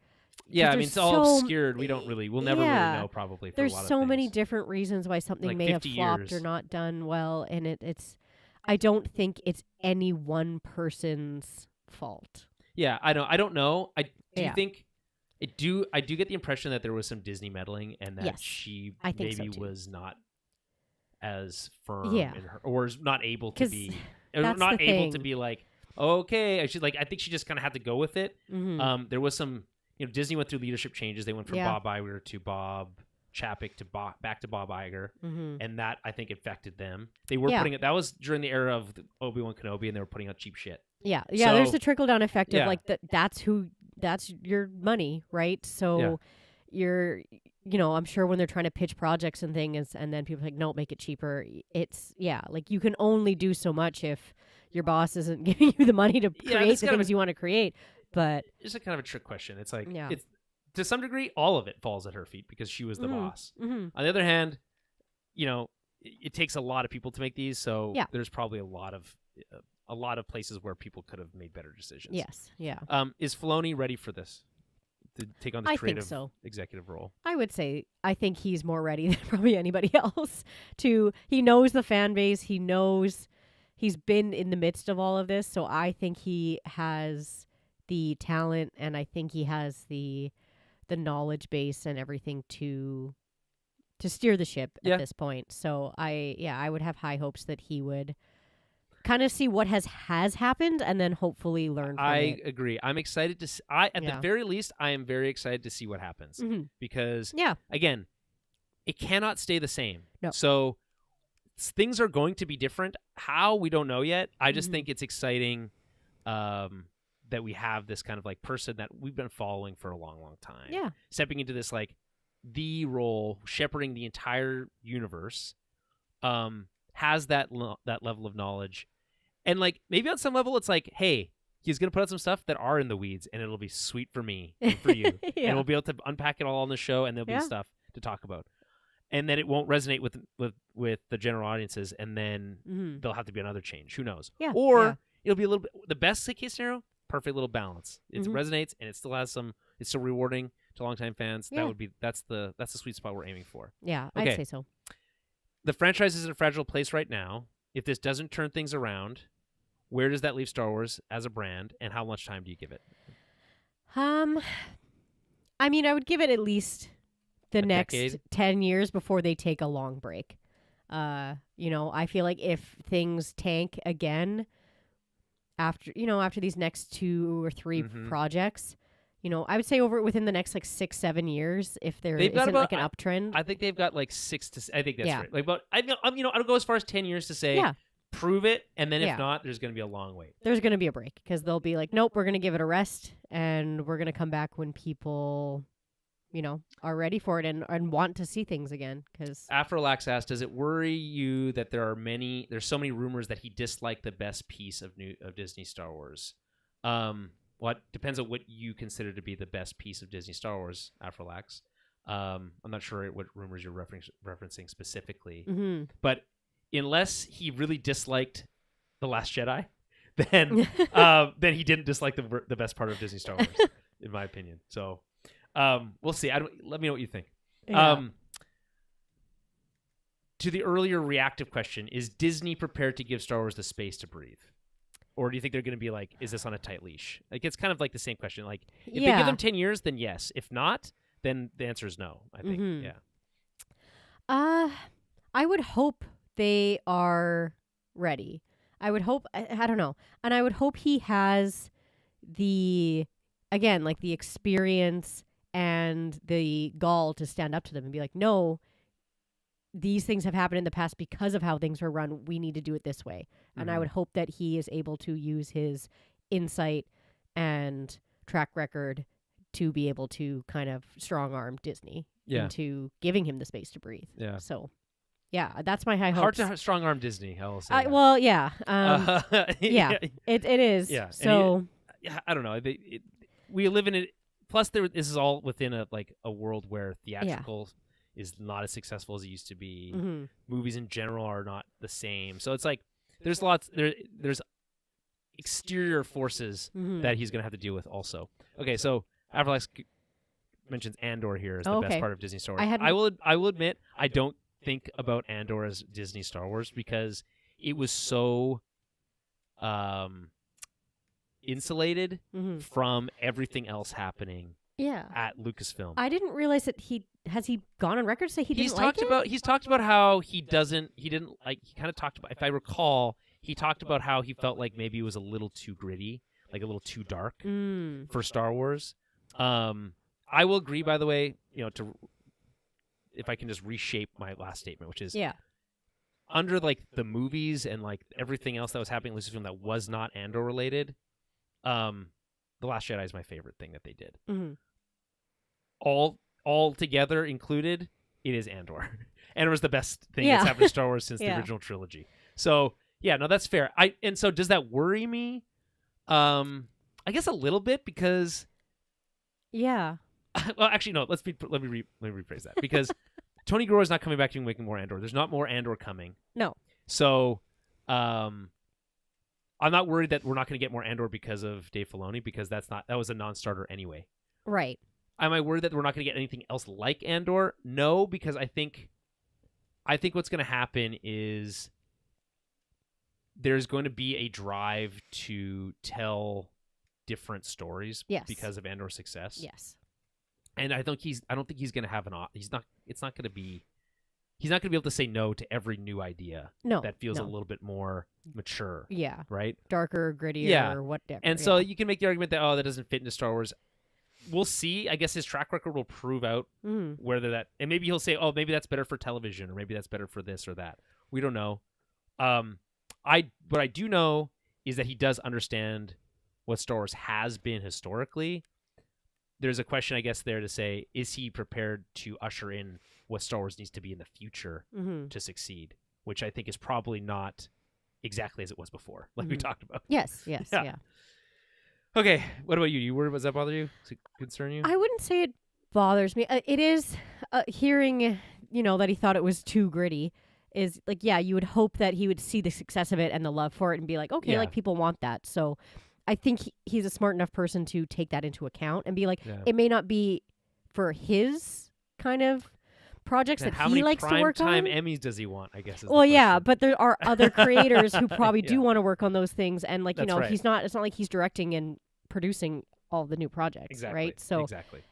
Yeah, I mean, there's it's all so- obscured. We'll never really Yeah. know probably. For There's a lot so of many things. different reasons why something Like may have 50 flopped or years. not done well, and it's. I don't think it's any one person's fault. Yeah, I don't know. I do Yeah. think. I do get the impression that there was some Disney meddling and that Yes, she I think so maybe too. was not as firm Yeah. in her, or is not able to 'Cause be, or that's not the able to thing. be like, okay. I think she just kind of had to go with it. Mm-hmm. There was some, Disney went through leadership changes. They went from Yeah. Bob Iger to Bob Chapek to back to Bob Iger, Mm-hmm. and that I think affected them. They were Yeah. putting it. That was during the era of Obi-Wan Kenobi, and they were putting out cheap shit. Yeah. There's So- the trickle down effect Yeah. of like that's your money, right? So you're, I'm sure when they're trying to pitch projects and things, and then people are like, no, make it cheaper. It's like you can only do so much if your boss isn't giving you the money to Yeah, create that's the kind of things you want to create. But It's a kind of a trick question. It's like Yeah. it's to some degree all of it falls at her feet because she was the boss. mm-hmm. On the other hand, it takes a lot of people to make these, so Yeah. there's probably a lot of places where people could have made better decisions. yes, yeah, Is Filoni ready for this to take on the I think creative so. executive role? I would say I think he's more ready than probably anybody else. He knows the fan base. He knows he's been in the midst of all of this, so I think he has the talent, and I think he has the knowledge base and everything to steer the ship Yeah. at this point. So I would have high hopes that he would kind of see what has happened and then hopefully learn from I it. agree. I'm excited to. At the Yeah. very least, I am very excited to see what happens Mhm. because Yeah. again, it cannot stay the same. No. So things are going to be different. How, we don't know yet. I just Mhm. think it's exciting that we have this kind of like person that we've been following for a long, long time. Yeah. Stepping into this like the role, shepherding the entire universe, has that level of knowledge. And like maybe on some level it's like, hey, he's going to put out some stuff that are in the weeds and it'll be sweet for me and for you. Yeah. And we'll be able to unpack it all on the show and there'll be Yeah. stuff to talk about. And then it won't resonate with the general audiences, and then Mhm. there'll have to be another change. Who knows? Yeah, Or yeah. it'll be a little bit the best case scenario, perfect little balance. It Mhm. resonates and it still has it's still rewarding to longtime fans. Yeah. That's the sweet spot we're aiming for. Yeah, Okay. I'd say so. The franchise is in a fragile place right now. If this doesn't turn things around, where does that leave Star Wars as a brand, and how much time do you give it? I mean, I would give it at least the A next decade? 10 years before they take a long break. I feel like if things tank again after these next 2 or 3 Mhm. projects, I would say within the next like 6-7 years, if there They've got isn't about- like an uptrend. I think they've got like 6 to. I think that's Yeah. right. Like, but I don't go as far as 10 years to say Yeah. prove it, and then Yeah. if not, there's going to be a long wait. There's going to be a break because they'll be like, nope, we're going to give it a rest, and we're going to come back when people, are ready for it and want to see things again. Because Afrolax asked, "Does it worry you that there's so many rumors that he disliked the best piece of Disney Star Wars?" What depends on what you consider to be the best piece of Disney Star Wars, Afrolax. I'm not sure what rumors you're referencing specifically, mm-hmm. but unless he really disliked The Last Jedi, then then he didn't dislike the best part of Disney Star Wars, in my opinion. So we'll see. Let me know what you think. Yeah. To the earlier reactive question, is Disney prepared to give Star Wars the space to breathe? Or do you think they're going to be like, is this on a tight leash? Like, it's kind of like the same question. Like, if they give them 10 years, then yes. If not, then the answer is no, I think. Mhm. Yeah. I would hope they are ready. I would hope, I don't know. And I would hope he has the experience and the gall to stand up to them and be like, no, these things have happened in the past because of how things were run. We need to do it this way. And I Mhm. would hope that he is able to use his insight and track record to be able to kind of strong arm Disney Yeah. into giving him the space to breathe. Yeah. So, yeah, that's my high Hard hopes. to strong arm Disney, I will say. that. Well, yeah. Yeah. It is. Yeah, and So, Yeah, I don't know. We live in it. Plus, this is all within a world where theatrical is not as successful as it used to be. mhm. Movies in general are not the same. So it's like there's there's exterior forces Mhm. that he's going to have to deal with also. Okay, so Avalax mentions Andor here as the best Okay. part of Disney Star Wars. I hadn't- I will admit I don't think about Andor as Disney Star Wars because it was so insulated Mhm. from everything else happening Yeah. at Lucasfilm. I didn't realize that he gone on record to say he he's didn't like it? He's talked about how he didn't like, he kind of talked about, if I recall, he talked about how he felt like maybe it was a little too gritty, like a little too dark Mm. for Star Wars. I will agree, by the way, if I can just reshape my last statement, which is Yeah. under like the movies and like everything else that was happening in Lucasfilm that was not Andor related, The Last Jedi is my favorite thing that they did. Mm-hmm. All together included, it is Andor. Andor is the best thing Yeah. that's happened to Star Wars since the Yeah. original trilogy. So yeah, no, that's fair. And so does that worry me? I guess a little bit because Yeah. well, actually no. Let me rephrase that because Tony Gilroy is not coming back to making more Andor. There's not more Andor coming. No. So I'm not worried that we're not going to get more Andor because of Dave Filoni because that was a non-starter anyway. Right. Am I worried that we're not going to get anything else like Andor? No, because I think what's going to happen is there's going to be a drive to tell different stories Yes. because of Andor's success. Yes. And I don't think he's going to have he's not going to be able to say no to every new idea No. that feels no. a little bit more mature, Yeah. right? Darker, grittier, Yeah. or whatever. And so you can make the argument that that doesn't fit into Star Wars. We'll see. I guess his track record will prove out whether that, and maybe he'll say, maybe that's better for television, or maybe that's better for this or that. We don't know. What I do know is that he does understand what Star Wars has been historically. There's a question, I guess, there to say, is he prepared to usher in what Star Wars needs to be in the future to succeed? Which I think is probably not exactly as it was before, like we talked about. Yes. Yeah. Okay, what about you? You worried? Does that bother you? Does it concern you? I wouldn't say it bothers me. It is hearing, that he thought it was too gritty. Is like, yeah, you would hope that he would see the success of it and the love for it and be like, okay, Yeah. like people want that. So I think he's a smart enough person to take that into account and be like, it may not be for his kind of projects And that how he many likes to work on. primetime Emmys does he want? I guess. Is the Well, yeah, question. but there are other creators who probably Yeah. do want to work on those things, and like That's right. he's not. It's not like he's directing and producing all the new projects, Exactly. right? So, exactly.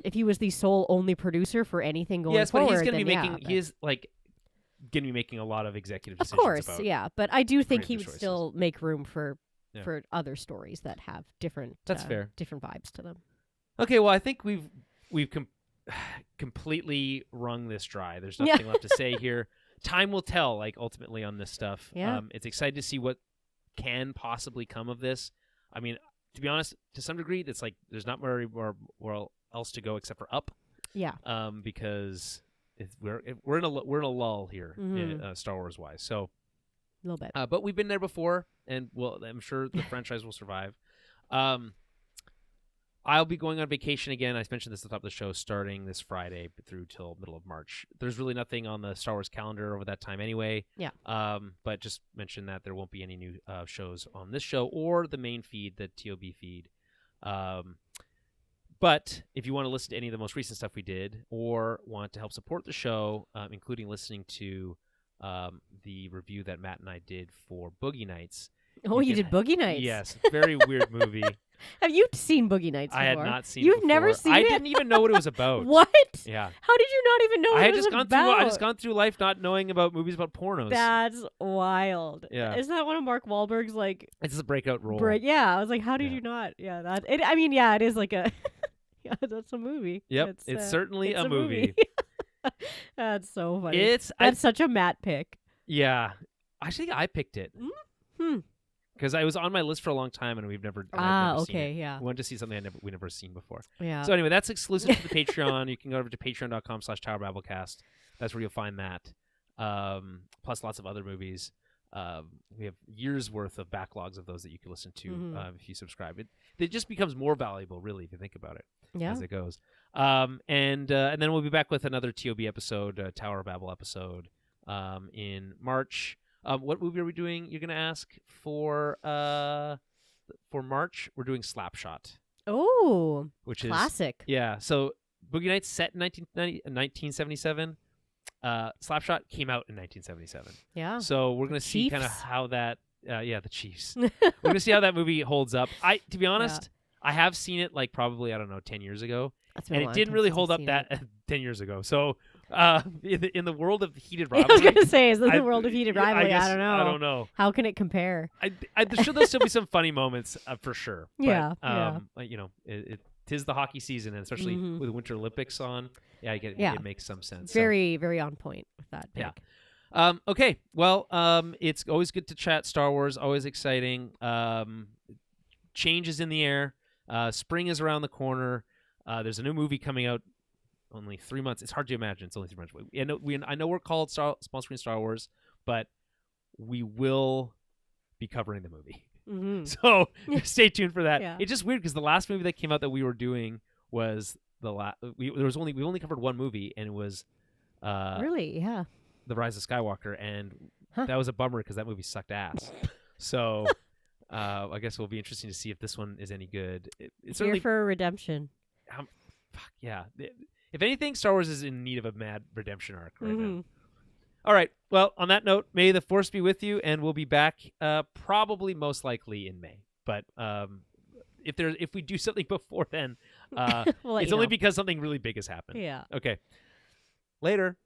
if he was the sole only producer for anything going Yes, forward, but he's going to then be yeah, making. but- He is like going to be making a lot of executive of decisions. course, about, yeah. But I do think he creative would choices. still make room for Yeah. other stories that have different. That's fair. Different vibes to them. Okay, well, I think we've completely wrung this dry. There's nothing left to say here. Time will tell, like ultimately on this stuff. Yeah. It's exciting to see what can possibly come of this. I mean, to be honest, to some degree, it's like there's not very more else to go except for up. Yeah. Because we're in a lull here, Star Wars wise. So A little bit. but we've been there before, and I'm sure the franchise will survive. I'll be going on vacation again. I mentioned this at the top of the show, starting this Friday through till middle of March. There's really nothing on the Star Wars calendar over that time anyway. Yeah. But just mention that there won't be any new shows on this show or the main feed, the TOB feed. But if you want to listen to any of the most recent stuff we did, or want to help support the show, including listening to the review that Matt and I did for Boogie Nights. Oh, you did Boogie Nights. Yes, very weird movie. Have you seen Boogie Nights before? I had not seen. You've it never before. seen I it? didn't even know what it was about. What? Yeah. How did you not even know what I it had was just gone about? through. I just gone through life not knowing about movies about pornos. That's wild. Yeah. Isn't that one of Mark Wahlberg's like It's a breakout role. Yeah, I was like, how did Yeah. you not? Yeah, that. I mean, yeah, it is like a. Yeah, that's a movie. Yep, it's certainly it's a movie. That's so funny. It's That's such a Matt pick. yeah. Actually, I picked it Hmm. because I was on my list for a long time, and I've never seen Okay, it. yeah, We wanted to see something we never seen before. yeah. So anyway, that's exclusive to the Patreon. You can go over to patreon.com/TowerBabbleCast. That's where you'll find that. Plus lots of other movies. We have years worth of backlogs of those that you can listen to if you subscribe. It just becomes more valuable, really, if you think about it Yeah. as it goes. And then we'll be back with another TOB episode, Tower Babble episode, in March. What movie are we doing? You're gonna ask for March. We're doing Slapshot, Oh, which is classic. yeah. So Boogie Nights set in 1977. Slapshot came out in 1977. Yeah. So we're gonna see kind of Chiefs. how that. The Chiefs. We're gonna see how that movie holds up. To be honest, I have seen it like probably 10 years ago, That's been and a it long didn't time really since hold I've up seen that it. 10 years ago. So in the world of heated I was rivalry, gonna say, is this I- the world of heated yeah, rivalry? guess- I don't know. I don't know. How can it compare? I'm sure there'll still be some funny moments for sure. But, Yeah, yeah. You know, 'tis the hockey season, and especially with the Winter Olympics on. Yeah, I get it. Yeah. It makes some sense. Very, very on point with that pick. Yeah. Okay. Well, it's always good to chat Star Wars. Always exciting. Changes in the air. Spring is around the corner. There's a new movie coming out. Only 3 months. It's hard to imagine. It's only 3 months. I know we're called Small Screen Star Wars, but we will be covering the movie. Mm-hmm. So stay tuned for that. Yeah. It's just weird because the last movie that came out that we were doing was we only covered one movie, and it was Really? Yeah. The Rise of Skywalker, and that was a bummer because that movie sucked ass. So I guess it'll be interesting to see if this one is any good. It's certainly Here for a redemption. fuck yeah. If anything, Star Wars is in need of a mad redemption arc right Mm-hmm. now. All right. Well, on that note, may the Force be with you, and we'll be back probably most likely in May. But if we do something before then, We'll let it's you only know. because something really big has happened. Yeah. Okay. Later.